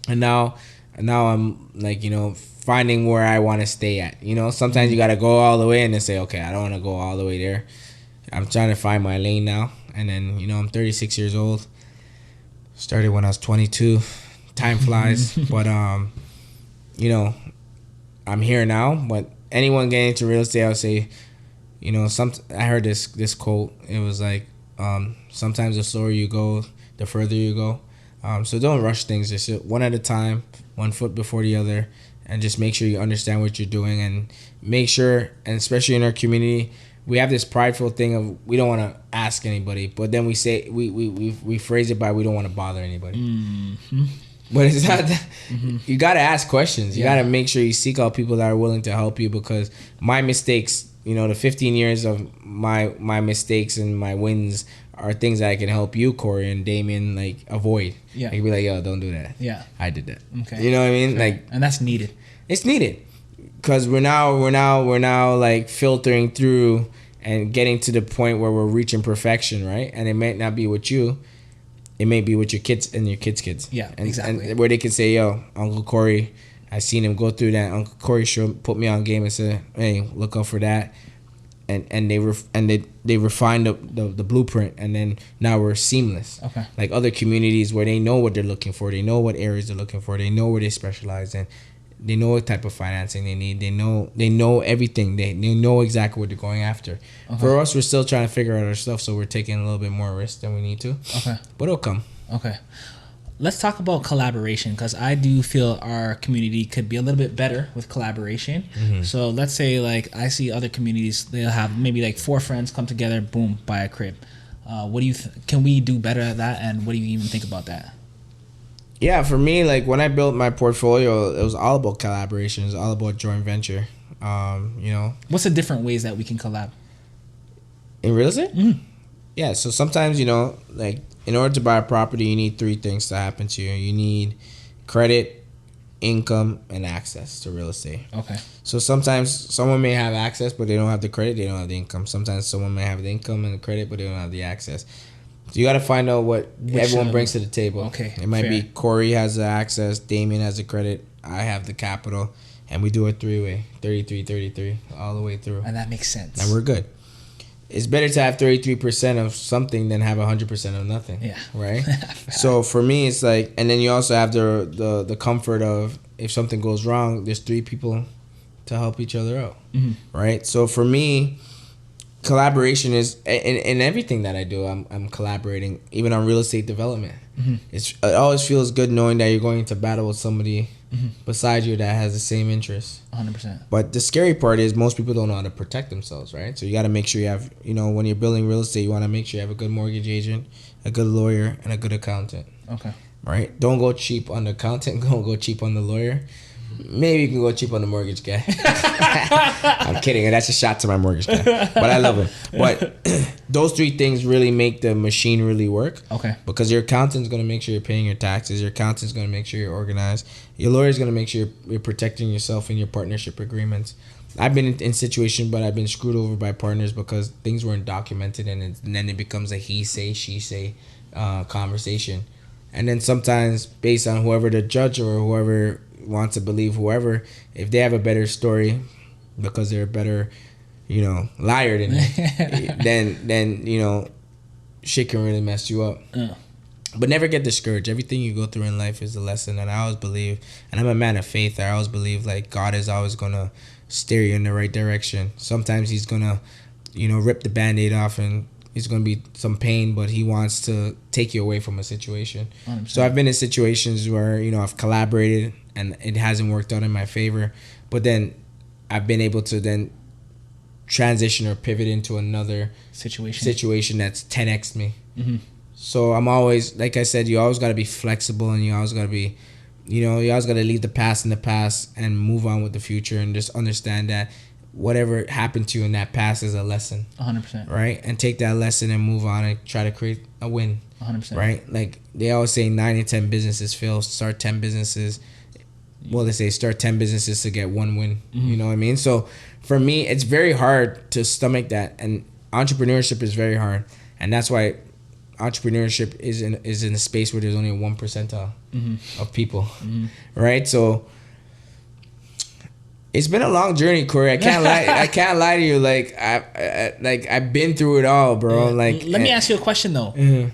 And now I'm, like, you know, finding where I want to stay at. You know, sometimes you got to go all the way and then say, okay, I don't want to go all the way there. I'm trying to find my lane now. And then, you know, I'm 36 years old. Started when I was 22. Time flies. But, you know, I'm here now. But anyone getting into real estate, I would say, you know, I heard this quote. It was like, sometimes the slower you go, the further you go. So don't rush things. Just one at a time, 1 foot before the other, and just make sure you understand what you're doing, and make sure, and especially in our community, we have this prideful thing of we don't want to ask anybody, but then we say we phrase it by we don't want to bother anybody. Mm-hmm. But it's not that. Mm-hmm. You got to ask questions. You got to make sure you seek out people that are willing to help you, because my mistakes, you know, the 15 years of my mistakes and my wins are things that I can help you, Corey and Damien, like avoid. Yeah. I can be like, yo, don't do that. Yeah. I did that. Okay. You know what I mean? Fair. Like, and that's needed. It's needed, because we're now like filtering through and getting to the point where we're reaching perfection, right? And it might not be with you. It may be with your kids and your kids' kids. Yeah, exactly. And where they can say, yo, Uncle Corey, I seen him go through that. Uncle Corey put me on game and said, hey, look out for that. And they refined the blueprint, and then now we're seamless. Okay. Like other communities where they know what they're looking for, they know what areas they're looking for, they know where they specialize in, they know what type of financing they need, they know everything, they know exactly what they're going after. Okay. For us, we're still trying to figure out our stuff, so we're taking a little bit more risk than we need to. Okay. But it'll come. Okay. Let's talk about collaboration, because I do feel our community could be a little bit better with collaboration. Mm-hmm. So let's say like I see other communities, they'll have maybe like 4 friends come together, boom, buy a crib. What do you can we do better at that, and what do you even think about that? Yeah, for me, like when I built my portfolio, it was all about collaboration. It was all about joint venture. You know, what's the different ways that we can collab in real estate? Mm-hmm. Yeah, so sometimes, you know, like in order to buy a property, you need 3 things to happen to you. You need credit, income, and access to real estate. Okay. So sometimes someone may have access, but they don't have the credit, they don't have the income. Sometimes someone may have the income and the credit, but they don't have the access. So you got to find out what everyone brings to the table. Okay. It might be Corey has the access, Damien has the credit, I have the capital, and we do a 3-way, 33, all the way through. And that makes sense. And we're good. It's better to have 33% of something than have 100% of nothing. Yeah. Right? So for me, it's like, and then you also have the comfort of if something goes wrong, there's 3 people to help each other out. Mm-hmm. Right? So for me, collaboration is in everything that I do. I'm collaborating, even on real estate development. Mm-hmm. It always feels good knowing that you're going to battle with somebody beside you that has the same interests. 100%. But the scary part is most people don't know how to protect themselves, right? So you got to make sure you have, you know, when you're building real estate, you want to make sure you have a good mortgage agent, a good lawyer, and a good accountant. Okay. Right? Don't go cheap on the accountant. Don't go cheap on the lawyer. Maybe you can go cheap on the mortgage guy. I'm kidding. That's a shot to my mortgage guy. But I love him. But those 3 things really make the machine really work. Okay. Because your accountant's going to make sure you're paying your taxes. Your accountant's going to make sure you're organized. Your lawyer's going to make sure you're protecting yourself in your partnership agreements. I've been in situations, but I've been screwed over by partners because things weren't documented, and then it becomes a he say, she say conversation. And then sometimes based on whoever the judge or whoever wants to believe whoever, if they have a better story because they're a better, you know, liar than you, then you know, shit can really mess you up. But never get discouraged. Everything you go through in life is a lesson, and I always believe, and I'm a man of faith, I always believe like God is always gonna steer you in the right direction. Sometimes he's gonna, you know, rip the Band-Aid off and it's going to be some pain, but he wants to take you away from a situation. 100%. So I've been in situations where, you know, I've collaborated and it hasn't worked out in my favor, but then I've been able to then transition or pivot into another situation that's 10x me. Mm-hmm. So I'm always, like I said, you always got to be flexible, and you always got to be, you know, you always got to leave the past in the past and move on with the future, and just understand that whatever happened to you in that past is a lesson. 100%. Right? And take that lesson and move on and try to create a win. 100%. Right? Like they always say 9 in 10 businesses fail. Start 10 businesses. Well, they say start 10 businesses to get 1 win. Mm-hmm. You know what I mean? So for me, it's very hard to stomach that. And entrepreneurship is very hard. And that's why entrepreneurship is in a space where there's only a 1% of people. Mm-hmm. Right? So it's been a long journey, Corey. I can't lie. I can't lie to you. Like I've been through it all, bro. Yeah. Like, let me ask you a question though. Mm-hmm.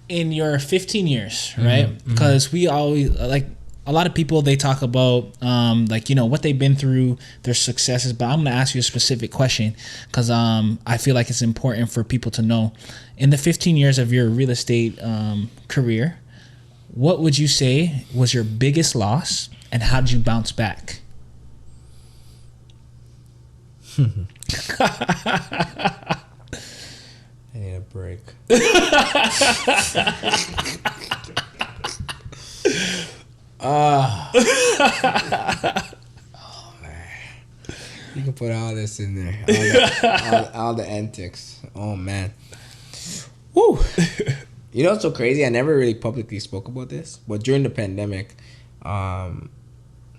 In your 15 years, right? Because we always like a lot of people, they talk about like, you know, what they've been through, their successes, but I'm going to ask you a specific question because I feel like it's important for people to know. In the 15 years of your real estate career, what would you say was your biggest loss and how did you bounce back? I need a break. Oh man, you can put all this in there, all the antics. Oh man, woo. You know what's so crazy? I never really publicly spoke about this, but during the pandemic, I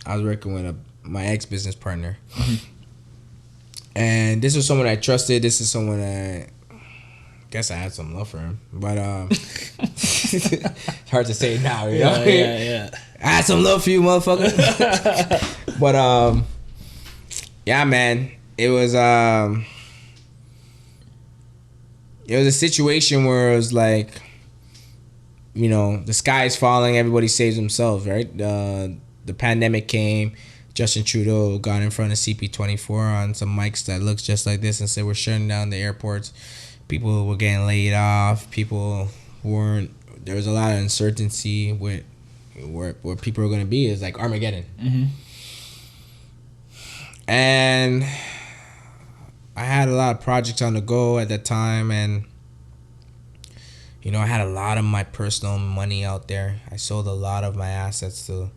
was working with my ex-business partner, and this was someone I trusted. This is someone I guess I had some love for him, but it's hard to say now, you know? Yeah. I had some love for you, motherfucker. But yeah, man, it was a situation where it was like, you know, the sky is falling, everybody saves themselves, right? The pandemic came. Justin Trudeau got in front of CP24 on some mics that looks just like this and said we're shutting down the airports. People were getting laid off. People weren't. There was a lot of uncertainty with where people are going to be. It's like Armageddon. Mm-hmm. And I had a lot of projects on the go at that time, and you know, I had a lot of my personal money out there. I sold a lot of my assets to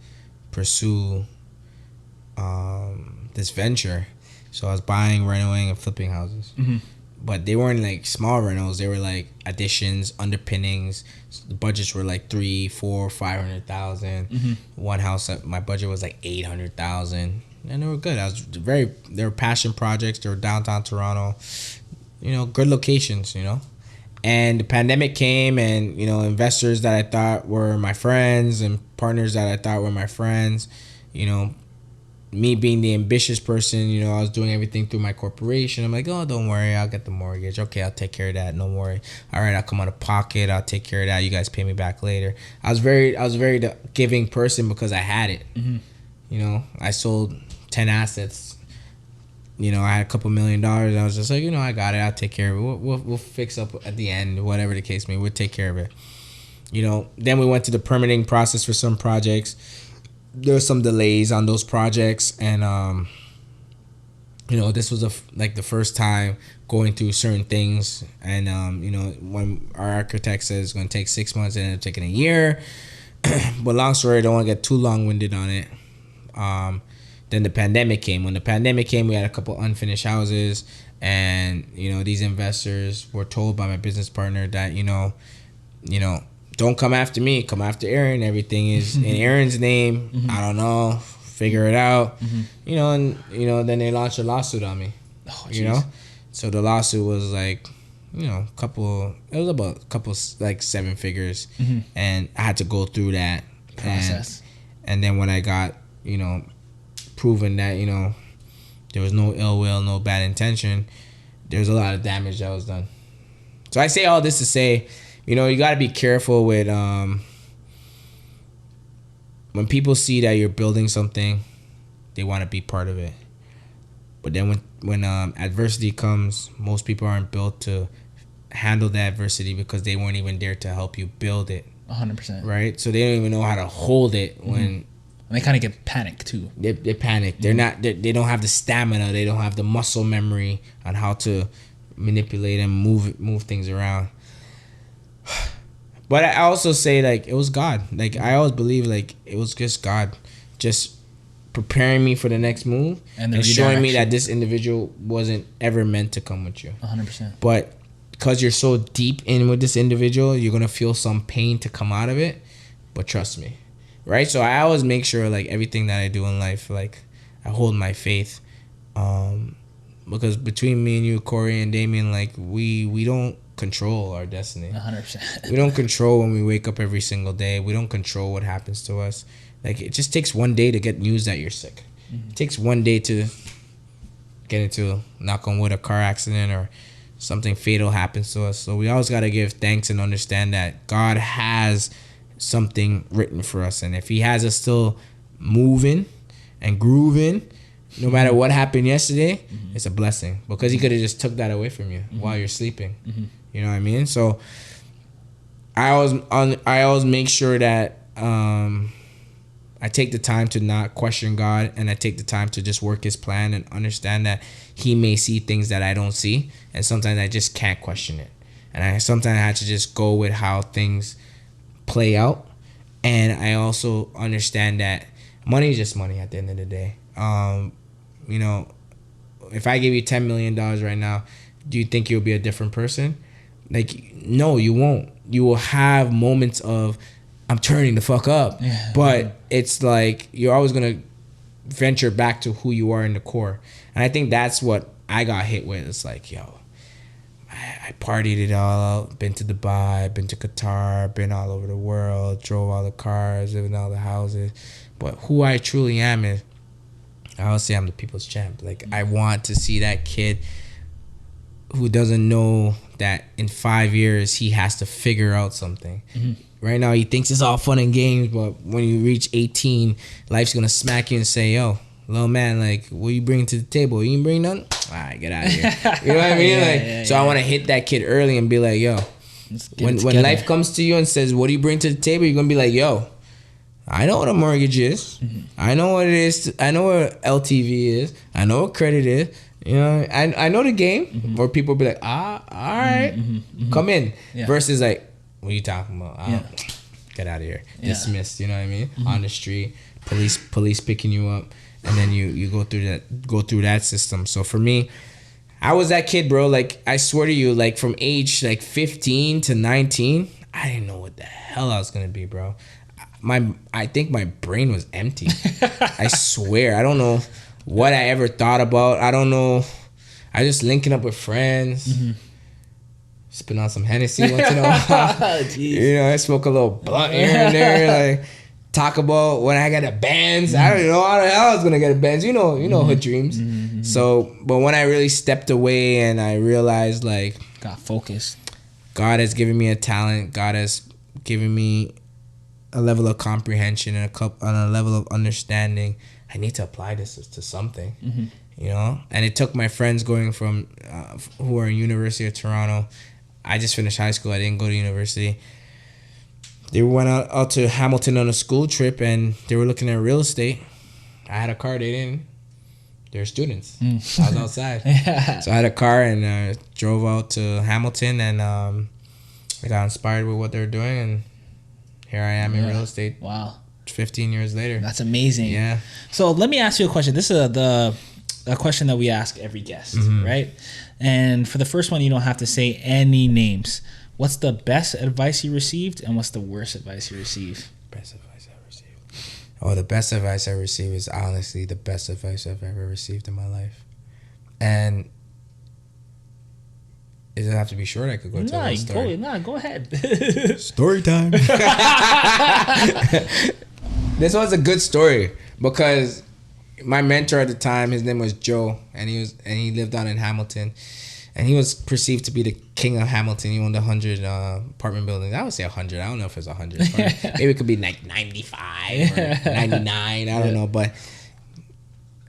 pursue this venture. So I was buying, renovating, and flipping houses. Mm-hmm. But they weren't like small rentals. They were like additions, underpinnings. So the budgets were like $300,000, $400,000, $500,000. Mm-hmm. One house, my budget was like $800,000, and they were good. They were passion projects. They were downtown Toronto, you know, good locations, you know. And the pandemic came, and you know, investors that I thought were my friends and partners that I thought were my friends, you know. Me being the ambitious person, you know, I was doing everything through my corporation. I'm like, oh, don't worry, I'll get the mortgage. Okay, I'll take care of that. No worry. All right, I'll come out of pocket. I'll take care of that. You guys pay me back later. I was very giving person because I had it. Mm-hmm. You know, I sold 10 assets. You know, I had a couple $1 million. I was just like, you know, I got it. I'll take care of it. We'll fix up at the end, whatever the case may be. We'll take care of it. You know, then we went to the permitting process for some projects. There were some delays on those projects, and you know, this was the first time going through certain things, and you know, when our architect says it's going to take 6 months, it ended up taking a year. But long story, I don't want to get too long-winded on it. Then the pandemic came. When the pandemic came, we had a couple unfinished houses, and you know, these investors were told by my business partner that you know. Don't come after me. Come after Arron. Everything is in Aaron's name. Mm-hmm. I don't know. Figure it out. Mm-hmm. You know, and you know, then they launched a lawsuit on me. Oh, you know, so the lawsuit was like, you know, it was about a couple like 7 figures, mm-hmm. and I had to go through that process. And then when I got, you know, proven that, you know, there was no ill will, no bad intention, there was a lot of damage that was done. So I say all this to say, you know, you got to be careful with when people see that you're building something, they want to be part of it. But then when adversity comes, most people aren't built to handle the adversity because they weren't even there to help you build it. 100%. Right? So they don't even know how to hold it when... And they kind of get panicked too. They panic. They're not. They don't have the stamina. They don't have the muscle memory on how to manipulate and move things around. But I also say, like, it was God. Like, I always believe, like, it was just God just preparing me for the next move and showing me that this individual wasn't ever meant to come with you. 100%. But because you're so deep in with this individual, you're going to feel some pain to come out of it. But trust me. Right? So I always make sure, like, everything that I do in life, like, I hold my faith. Because between me and you, Corey and Damien, like, we don't control our destiny. 100%. We don't control when we wake up every single day. We don't control what happens to us. Like, it just takes one day to get news that you're sick. Mm-hmm. It takes one day to get into, knock on wood, a car accident or something fatal happens to us. So we always got to give thanks and understand that God has something written for us. And if he has us still moving and grooving, no matter what happened yesterday, it's a blessing, because he could have just took that away from you while you're sleeping. You know what I mean? So I always make sure that I take the time to not question God, and I take the time to just work his plan and understand that he may see things that I don't see, and sometimes I just can't question it. And sometimes I have to just go with how things play out. And I also understand that money is just money at the end of the day. You know, if I give you $10 million right now, do you think you'll be a different person? Like, no, you won't. You will have moments of, I'm turning the fuck up. Yeah. But it's like, you're always going to venture back to who you are in the core. And I think that's what I got hit with. It's like, yo, I partied it all out, been to Dubai, been to Qatar, been all over the world, drove all the cars, lived in all the houses. But who I truly am is, I always say I'm the people's champ. Like, I want to see that kid who doesn't know that in 5 years he has to figure out something. Right now he thinks it's all fun and games, but when you reach 18, life's gonna smack you and say, yo, little man, like, what you bring to the table? You ain't bring nothing? All right, get out of here. You know what I mean? So I want to hit that kid early and be like, yo, when life comes to you and says, what do you bring to the table? You're gonna be like, yo, I know what a mortgage is. I know what it is. I know what LTV is. I know what credit is. You know, I know the game. Where people be like, all right, come in. Yeah. Versus like, what are you talking about? Get out of here. Dismissed. You know what I mean? On the street, police picking you up, and then you go through that system. So for me, I was that kid, bro. Like, I swear to you, like, from age like 15 to 19, I didn't know what the hell I was gonna be, bro. I think my brain was empty. I swear. I don't know what I ever thought about. I don't know. I just linking up with friends. Spin on some Hennessy once in a while. You know, I smoke a little blunt here and there. Like, talk about when I got a Benz. I don't know how the hell I was gonna get a Benz. You know, hood dreams. So, but when I really stepped away and I realized, like, got focused. God has given me a talent. God has given me a level of comprehension and a level of understanding. I need to apply this to something, you know? And it took my friends going from, who are in University of Toronto. I just finished high school. I didn't go to university. They went out to Hamilton on a school trip, and they were looking at real estate. I had a car. They didn't. They were students. I was outside. So I had a car and drove out to Hamilton, and I got inspired with what they were doing, and here I am in real estate. Wow. 15 years later. That's amazing. Yeah. So let me ask you a question. This is a question that we ask every guest, right? And for the first one, you don't have to say any names. What's the best advice you received, and what's the worst advice you received? Best advice I received. Oh, the best advice I received is honestly the best advice I've ever received in my life. And does it have to be short? I could go tell a story. Go ahead. Story time. This was a good story because my mentor at the time, his name was Joe, and he lived out in Hamilton, and he was perceived to be the king of Hamilton. He owned 100 apartment buildings. I would say 100. I don't know if it's 100. Maybe it could be like 95 or 99. I don't know, but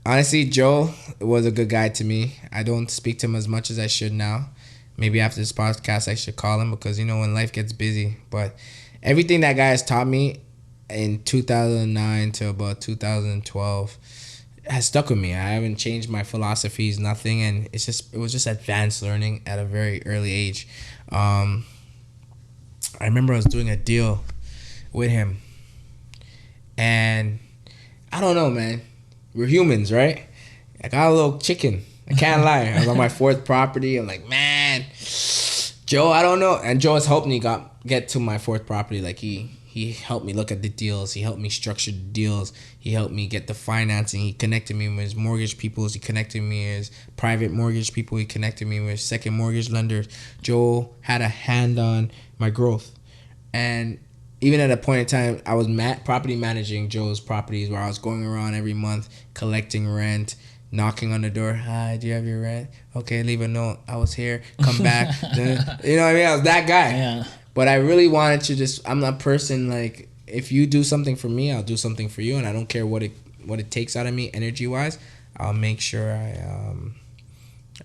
honestly, Joe was a good guy to me. I don't speak to him as much as I should now. Maybe after this podcast, I should call him because, you know, when life gets busy. But everything that guy has taught me in 2009 to about 2012 has stuck with me. I haven't changed my philosophies, nothing. And it was just advanced learning at a very early age. I remember I was doing a deal with him. And I don't know, man. We're humans, right? I got a little chicken. I can't lie. I was on my fourth property. I'm like, man, Joe, I don't know. And Joe has helped me get to my fourth property. Like, he helped me look at the deals. He helped me structure the deals. He helped me get the financing. He connected me with his mortgage people. He connected me with his private mortgage people. He connected me with second mortgage lenders. Joe had a hand on my growth. And even at a point in time, I was property managing Joe's properties, where I was going around every month collecting rent, knocking on the door. Hi, do you have your rent? Okay, leave a note. I was here. Come back. You know what I mean? I was that guy. Yeah. But I really wanted to just, I'm a person like, if you do something for me, I'll do something for you, and I don't care what it takes out of me energy wise. I'll make sure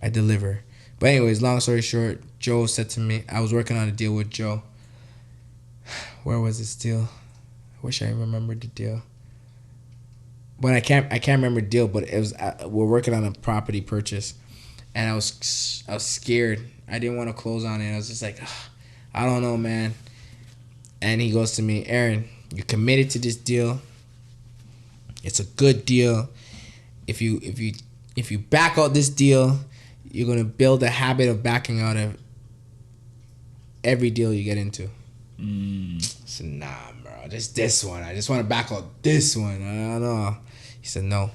I deliver. But anyways, long story short, Joe said to me, I was working on a deal with Joe. Where was this deal? I wish I remembered the deal. But I can't remember the deal. But it was we're working on a property purchase, and I was scared. I didn't want to close on it. I was just like, I don't know, man. And he goes to me, Aaron, you committed to this deal. It's a good deal. If you back out this deal, you're gonna build a habit of backing out of every deal you get into. I said, nah, bro, just this one. I just want to back out this one. I don't know. He said no.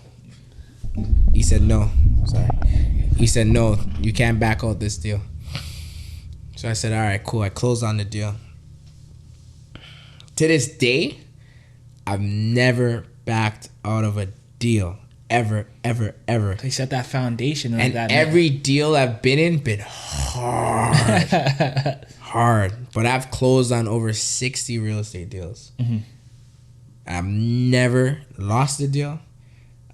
He said no. Sorry. He said no. You can't back out this deal. So I said, all right, cool. I closed on the deal. To this day, I've never backed out of a deal. Ever. They set that foundation. And that every deal I've been in been hard. Hard. But I've closed on over 60 real estate deals. Mm-hmm. I've never lost a deal.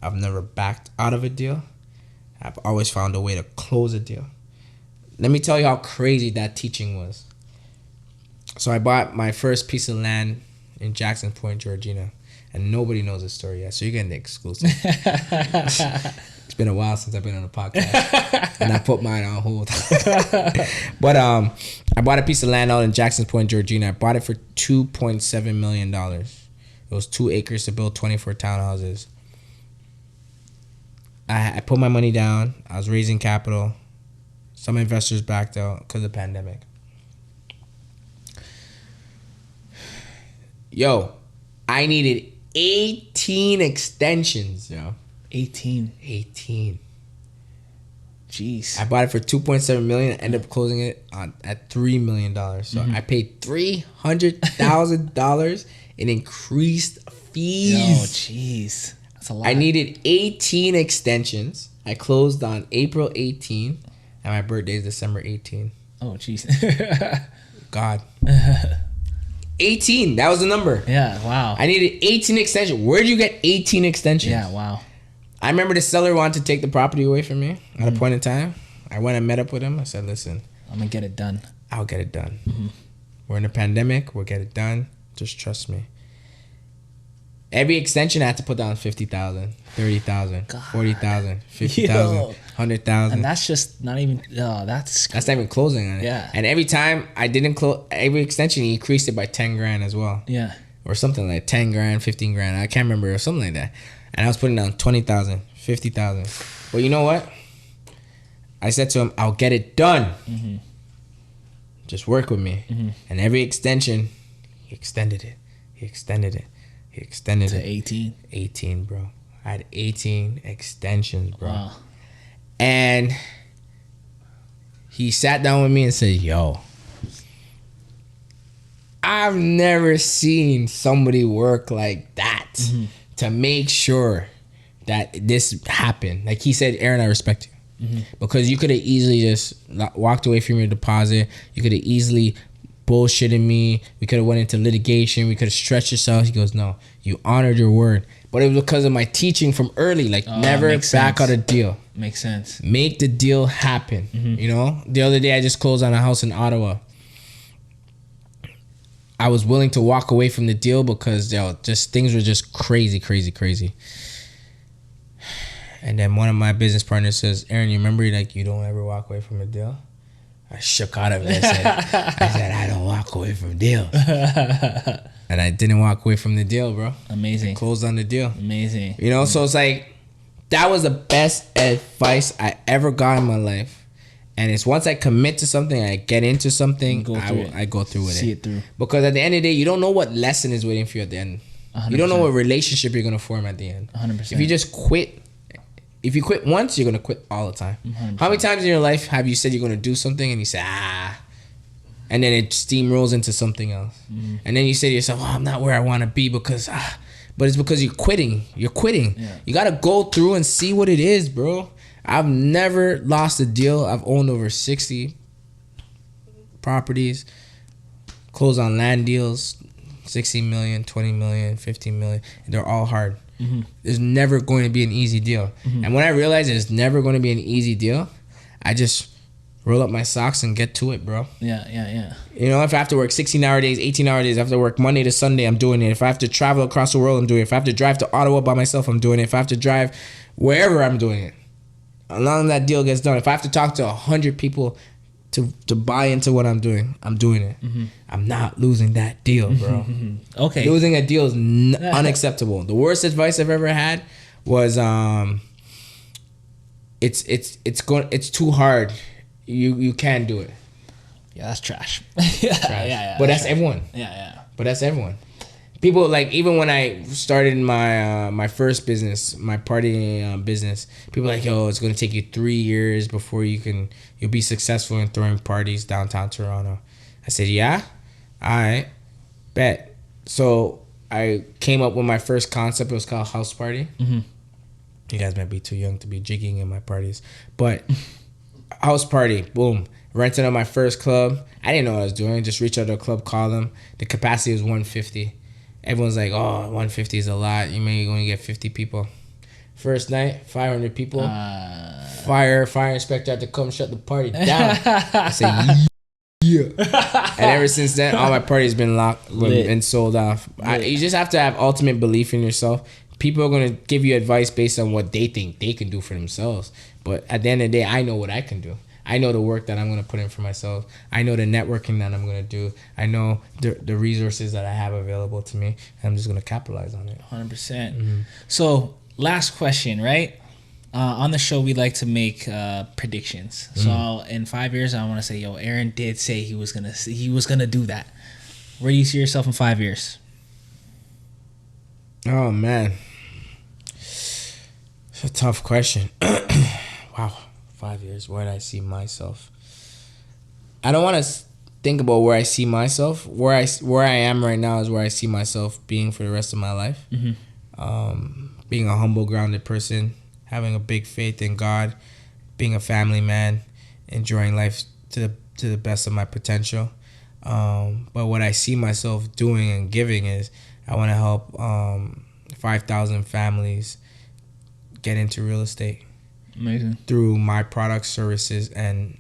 I've never backed out of a deal. I've always found a way to close a deal. Let me tell you how crazy that teaching was. So I bought my first piece of land in Jackson Point, Georgina. And nobody knows this story yet. So you're getting the exclusive. It's been a while since I've been on a podcast. And I put mine on hold. But I bought a piece of land out in Jackson Point, Georgina. I bought it for $2.7 million. It was 2 acres to build 24 townhouses. I put my money down. I was raising capital. Some investors backed out because of the pandemic. Yo, I needed 18 extensions, yo. 18. Jeez. I bought it for $2.7 million. I ended up closing it at $3 million. So I paid $300,000 in increased fees. Oh, jeez. That's a lot. I needed 18 extensions. I closed on April 18, and my birthday is December 18. Oh, jeez. God. 18. That was the number. Yeah, wow. I needed 18 extensions. Where'd you get 18 extensions? Yeah, wow. I remember the seller wanted to take the property away from me at a point in time. I went and met up with him. I said, listen. I'm going to get it done. I'll get it done. Mm-hmm. We're in a pandemic. We'll get it done. Just trust me. Every extension I had to put down 50,000, 30,000, 40,000, 50,000, 100,000. And that's just not even, that's not even closing on it. Yeah. And every time I didn't close, every extension he increased it by 10 grand as well. Yeah. Or something like 10 grand, 15 grand. I can't remember, or something like that. And I was putting down 20,000, 50,000. Well, you know what? I said to him, I'll get it done. Mm-hmm. Just work with me. Mm-hmm. And every extension, he extended it. He extended it. He extended to it. 18? 18, bro. I had 18 extensions, bro. Wow. And he sat down with me and said, yo, I've never seen somebody work like that to make sure that this happened. Like he said, Aaron, I respect you. Because you could have easily just walked away from your deposit. You could have easily bullshitted me. We could have went into litigation. We could have stretched yourself. He goes, no, you honored your word. But it was because of my teaching from early. Like, never back out a deal. Makes sense. Make the deal happen. You know? The other day, I just closed on a house in Ottawa. I was willing to walk away from the deal because, just things were just crazy. And then one of my business partners says, Aaron, you remember, like, you don't ever walk away from a deal? I shook out of it. I said, I don't walk away from deals. And I didn't walk away from the deal, bro. Amazing. I closed on the deal. Amazing. You know, so it's like, that was the best advice I ever got in my life. And it's once I commit to something, I get into something, I go through with it. See it through. Because at the end of the day, you don't know what lesson is waiting for you at the end. 100%. You don't know what relationship you're going to form at the end. 100%. If you just quit, if you quit once, you're going to quit all the time. 100%. How many times in your life have you said you're going to do something and you say, and then it steamrolls into something else? And then you say to yourself, oh, I'm not where I want to be because, but it's because you're quitting. You're quitting. Yeah. You got to go through and see what it is, bro. I've never lost a deal. I've owned over 60 properties, close on land deals, 60 million, 20 million, 15 million. And they're all hard. There's never going to be an easy deal. And when I realize there's never going to be an easy deal, I just roll up my socks and get to it, bro. Yeah. You know, if I have to work 16-hour days, 18-hour days, I have to work Monday to Sunday, I'm doing it. If I have to travel across the world, I'm doing it. If I have to drive to Ottawa by myself, I'm doing it. If I have to drive wherever, I'm doing it. As long as that deal gets done. If I have to talk to 100 people to buy into what I'm doing it. I'm not losing that deal, bro. Okay. Losing a deal is unacceptable. The worst advice I've ever had was it's too hard. You can't do it. Yeah, that's trash. Yeah. But that's everyone. Yeah. But that's everyone. People, like, even when I started my first business, my party business, people were like, yo, it's going to take you 3 years before you'll be successful in throwing parties downtown Toronto. I said, yeah? All right. Bet. So I came up with my first concept. It was called House Party. You guys might be too young to be jigging in my parties. But House Party, boom. Rented out my first club. I didn't know what I was doing. Just reached out to a club, called them. The capacity was 150. Everyone's like, oh, 150 is a lot. You may only get 50 people. First night, 500 people. Fire inspector had to come shut the party down. I said, yeah. And ever since then, all my parties been been sold off. You just have to have ultimate belief in yourself. People are going to give you advice based on what they think they can do for themselves. But at the end of the day, I know what I can do. I know the work that I'm going to put in for myself. I know the networking that I'm going to do. I know the resources that I have available to me. And I'm just going to capitalize on it. 100%. So, last question, right? On the show, we like to make predictions. So, in 5 years, I want to say, yo, Arron did say he was gonna do that. Where do you see yourself in 5 years? Oh, man. It's a tough question. Wow. 5 years, where do I see myself? I don't want to think about where I see myself. Where I am right now is where I see myself being for the rest of my life. Being a humble, grounded person, having a big faith in God, being a family man, enjoying life to the best of my potential. But what I see myself doing and giving is I want to help 5,000 families get into real estate. Amazing. Through my products, services, and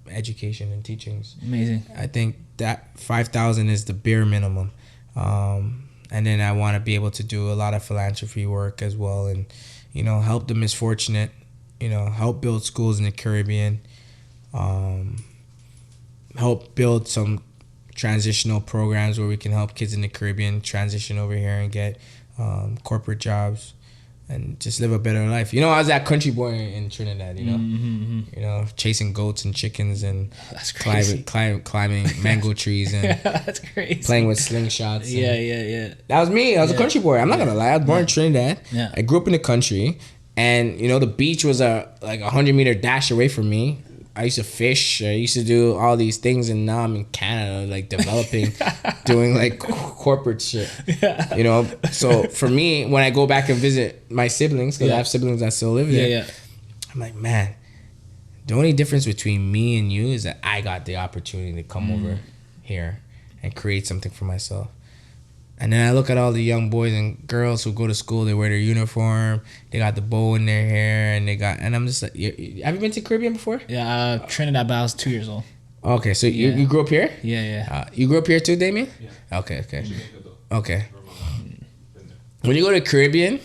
education and teachings. Amazing. I think that 5,000 is the bare minimum. And then I want to be able to do a lot of philanthropy work as well, and help the misfortunate, help build schools in the Caribbean, help build some transitional programs where we can help kids in the Caribbean transition over here and get corporate jobs. And just live a better life. I was that country boy in Trinidad, chasing goats and chickens and that's crazy. climbing mango trees and that's crazy. Playing with slingshots. Yeah. That was me. I was a country boy. I'm not gonna lie. I was born in Trinidad. Yeah. I grew up in the country, and the beach was a 100-meter dash away from me. I used to fish. I used to do all these things, and now I'm in Canada, developing, doing corporate shit. Yeah. So for me, when I go back and visit my siblings, because I have siblings that still live there, I'm like, man, the only difference between me and you is that I got the opportunity to come over here and create something for myself. And then I look at all the young boys and girls who go to school. They wear their uniform. They got the bow in their hair, and I'm just like, have you been to Caribbean before? Yeah, Trinidad, but I was 2 years old. Okay, so you grew up here? Yeah. You grew up here too, Damien? Yeah. Okay. When you go to Caribbean,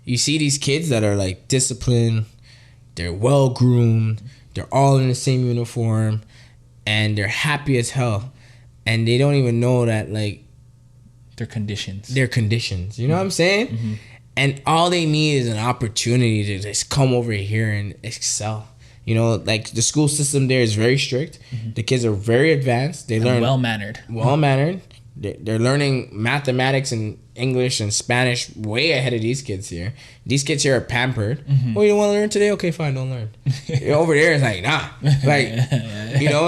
you see these kids that are disciplined. They're well groomed. They're all in the same uniform, and they're happy as hell, and they don't even know that Their conditions. You know what I'm saying? Mm-hmm. And all they need is an opportunity to just come over here and excel. The school system there is very strict. Mm-hmm. The kids are very advanced. They learn well-mannered. They're learning mathematics and English and Spanish way ahead of these kids here. These kids here are pampered. Mm-hmm. Oh, you don't want to learn today? Okay, fine, don't learn. Over there, it's nah.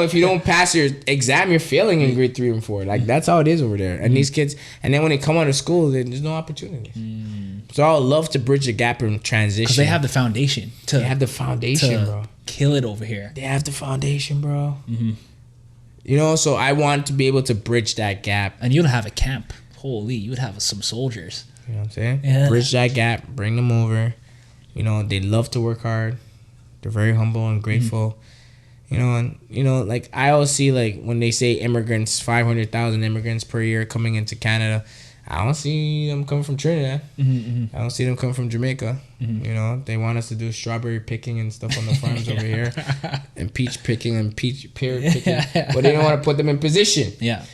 If you don't pass your exam, you're failing in grade 3 and 4. That's how it is over there. And these kids, and then when they come out of school, there's no opportunities. So I would love to bridge the gap and transition. Because they have the foundation. Bro. Kill it over here. They have the foundation, bro. Mm-hmm. You know, so I want to be able to bridge that gap. And you'd have a camp. Holy, you would have some soldiers. You know what I'm saying? Yeah. Bridge that gap, bring them over. You know, they love to work hard. They're very humble and grateful. You know, and, you know, like, I always see, like, when they say immigrants, 500,000 immigrants per year coming into Canada, I don't see them coming from Trinidad. I don't see them coming from Jamaica. You know, they want us to do strawberry picking and stuff on the farms over here, and peach picking and pear picking, but they don't want to put them in position. Yeah.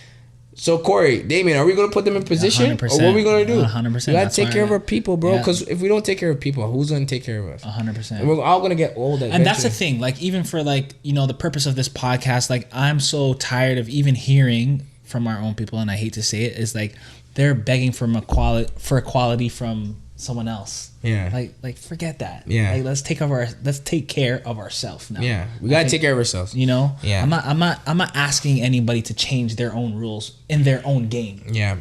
So, Corey, Damien, are we going to put them in position? 100%. Or what are we going to do? 100%. We got to take care of our people, bro. Yeah. Because if we don't take care of people, who's going to take care of us? 100%. And we're all going to get old. And that's the thing. Like, even for, like, you know, the purpose of this podcast, like, I'm so tired of even hearing from our own people, and I hate to say it, is like they're begging for equality from someone else. Yeah. Like forget that. Yeah. Like, let's take care of ourselves now. Yeah. We got to take care of ourselves. You know? Yeah. I'm not asking anybody to change their own rules in their own game. Yeah.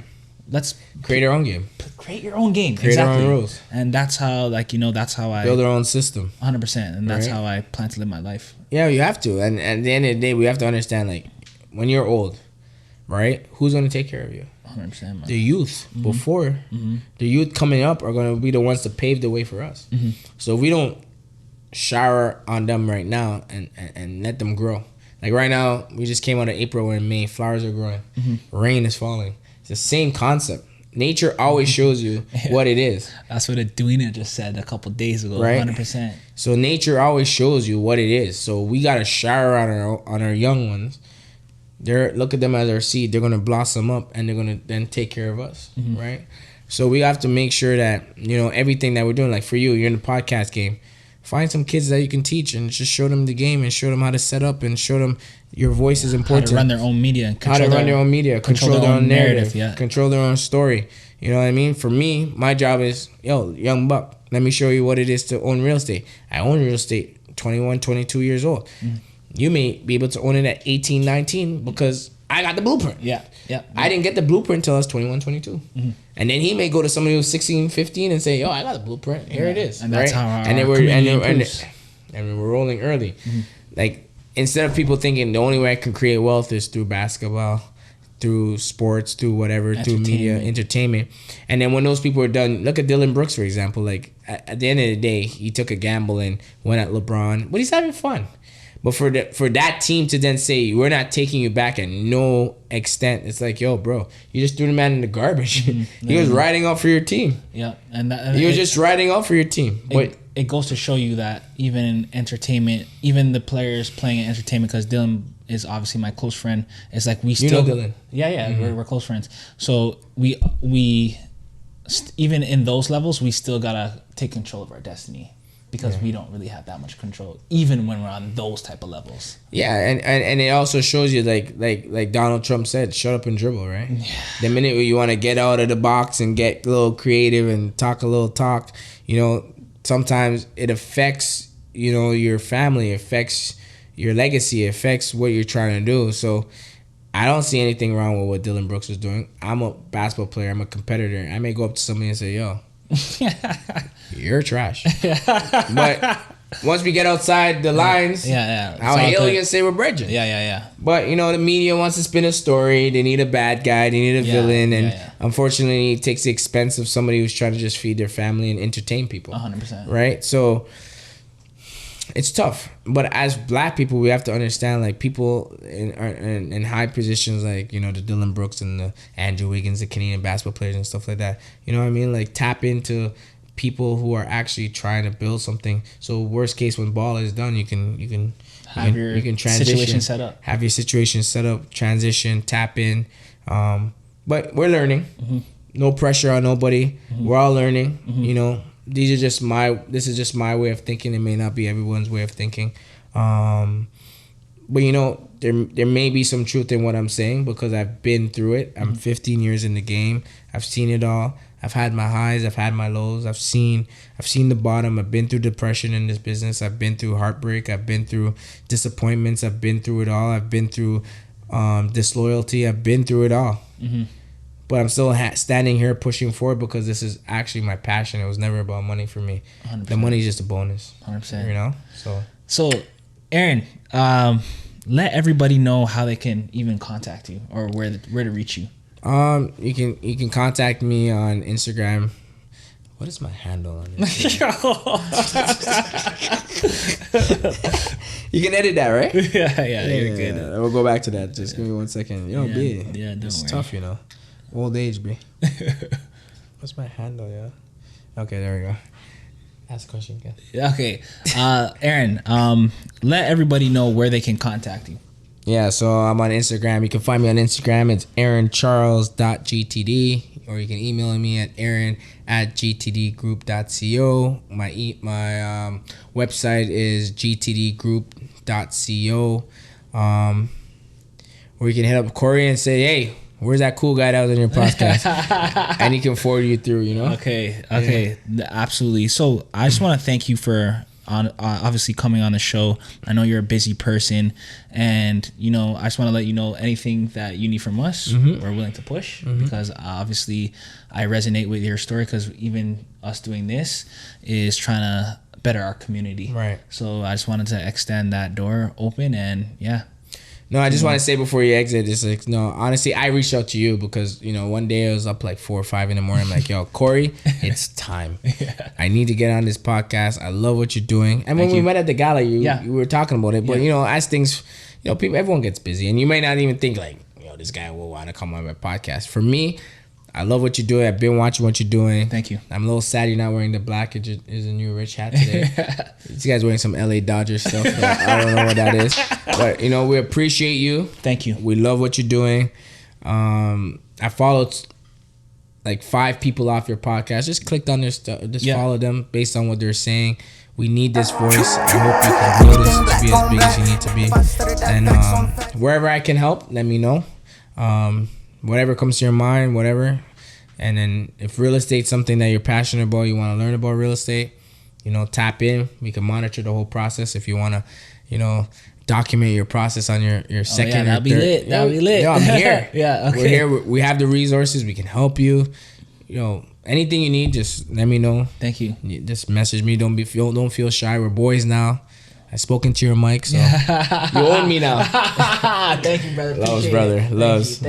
Let's create our own game. Create your own game. Create our own rules. And that's how, like, you know, that's how I build our own system. 100%. And that's how I plan to live my life. Yeah, you have to. And at the end of the day, we have to understand, like, when you're old, right? Who's going to take care of you? 100%. Man. The youth before. The youth coming up are going to be the ones to pave the way for us. So if we don't shower on them right now and let them grow. Like right now, we just came out of April and May. Flowers are growing. Rain is falling. It's the same concept. Nature always shows you what it is. That's what Edwina just said a couple days ago. Right? 100%. So nature always shows you what it is. So we got to shower on our young ones. Look at them as our seed. They're going to blossom up, and they're going to then take care of us, right? So we have to make sure that, you know, everything that we're doing, like for you, you're in the podcast game. Find some kids that you can teach and just show them the game and show them how to set up and show them your voice is important. How to run their own media. And control their own narrative. Yeah. Control their own story. You know what I mean? For me, my job is, young buck, let me show you what it is to own real estate. I own real estate 21, 22 years old. You may be able to own it at 18, 19 because I got the blueprint. Yeah. I didn't get the blueprint until I was 21, 22. And then he may go to somebody who's 16, 15 and say, I got the blueprint. Here it is. And that's how our and we're rolling early. Like, instead of people thinking the only way I can create wealth is through basketball, through sports, through whatever, through media, entertainment. And then when those people are done, look at Dylan Brooks, for example. Like, at the end of the day, he took a gamble and went at LeBron, but he's having fun. But for that team to then say, we're not taking you back at no extent, it's like, bro, you just threw the man in the garbage. He was riding out for your team. Yeah. He was just riding out for your team. It goes to show you that even in entertainment, even the players playing in entertainment, because Dylan is obviously my close friend, it's like we still... You know Dylan. Yeah, we're close friends. So we even in those levels, we still got to take control of our destiny. Because we don't really have that much control, even when we're on those type of levels. Yeah, and it also shows you, like Donald Trump said, shut up and dribble, right? Yeah. The minute you want to get out of the box and get a little creative and talk a little talk, sometimes it affects, your family, affects your legacy, affects what you're trying to do. So I don't see anything wrong with what Dylan Brooks was doing. I'm a basketball player. I'm a competitor. I may go up to somebody and say, you're trash. But once we get outside the lines, I'll hail you and say we're bridging. Yeah. But the media wants to spin a story. They need a bad guy. They need a villain, and unfortunately, it takes the expense of somebody who's trying to just feed their family and entertain people. 100%. Right. So it's tough. But as Black people, we have to understand, like, people in high positions, like, the Dylan Brooks and the Andrew Wiggins, the Canadian basketball players and stuff like that. You know what I mean? Like, tap into people who are actually trying to build something. So worst case, when ball is done, you can transition, situation set up. Have your situation set up, transition, tap in. But we're learning. No pressure on nobody. We're all learning. This is just my way of thinking. It may not be everyone's way of thinking. But there may be some truth in what I'm saying because I've been through it. I'm 15 years in the game. I've seen it all. I've had my highs. I've had my lows. I've seen the bottom. I've been through depression in this business. I've been through heartbreak. I've been through disappointments. I've been through it all. I've been through disloyalty. I've been through it all. But I'm still standing here pushing forward because this is actually my passion. It was never about money for me. 100%. The money is just a bonus. 100%. So Arron, let everybody know how they can even contact you or where to reach you. You can contact me on Instagram. What is my handle on Instagram? You can edit that, right? Yeah, you're good. We'll go back to that. Just give me 1 second. B. Yeah, it's tough, Old age, B. What's my handle, Okay, there we go. Ask a question again. Okay. Arron, let everybody know where they can contact you. Yeah, so I'm on Instagram. You can find me on Instagram. It's AarronCharles.gtd, or you can email me at aaron@gtdgroup.co. My website is gtdgroup.co. Or you can hit up Corey and say, hey, where's that cool guy that was in your podcast? And he can forward you through, Okay, absolutely. So I just want to thank you for obviously coming on the show. I know you're a busy person, and I just want to let you know anything that you need from us, we're willing to push, because obviously I resonate with your story, because even us doing this is trying to better our community. Right. So I just wanted to extend that door open, and No, I just want to say before you exit, it's like, no, honestly, I reached out to you because, one day I was up like 4 or 5 in the morning. I'm like, yo, Corey, it's time. I need to get on this podcast. I love what you're doing. And when we met at the gala, you were talking about it. But, as things, people, everyone gets busy. And you may not even think like, this guy will want to come on my podcast. For me, I love what you're doing. I've been watching what you're doing. Thank you. I'm a little sad you're not wearing the black is a new rich hat today. This guy's wearing some LA Dodgers stuff. I don't know what that is. But, we appreciate you. Thank you. We love what you're doing. I followed like 5 people off your podcast. Just clicked on their stuff. Just follow them based on what they're saying. We need this voice. I hope you can grow this to be as big as you need to be. And wherever I can help, let me know. Whatever comes to your mind, whatever. And then if real estate's something that you're passionate about, you want to learn about real estate, tap in. We can monitor the whole process. If you want to, document your process on your second or third. That'll be lit. Yo, I'm here. Yeah, okay. We're here. We have the resources. We can help you. Anything you need, just let me know. Thank you. Just message me. Don't feel shy. We're boys now. I've spoken to your mic, so you own me now. Thank you, brother. Loves, brother. Loves.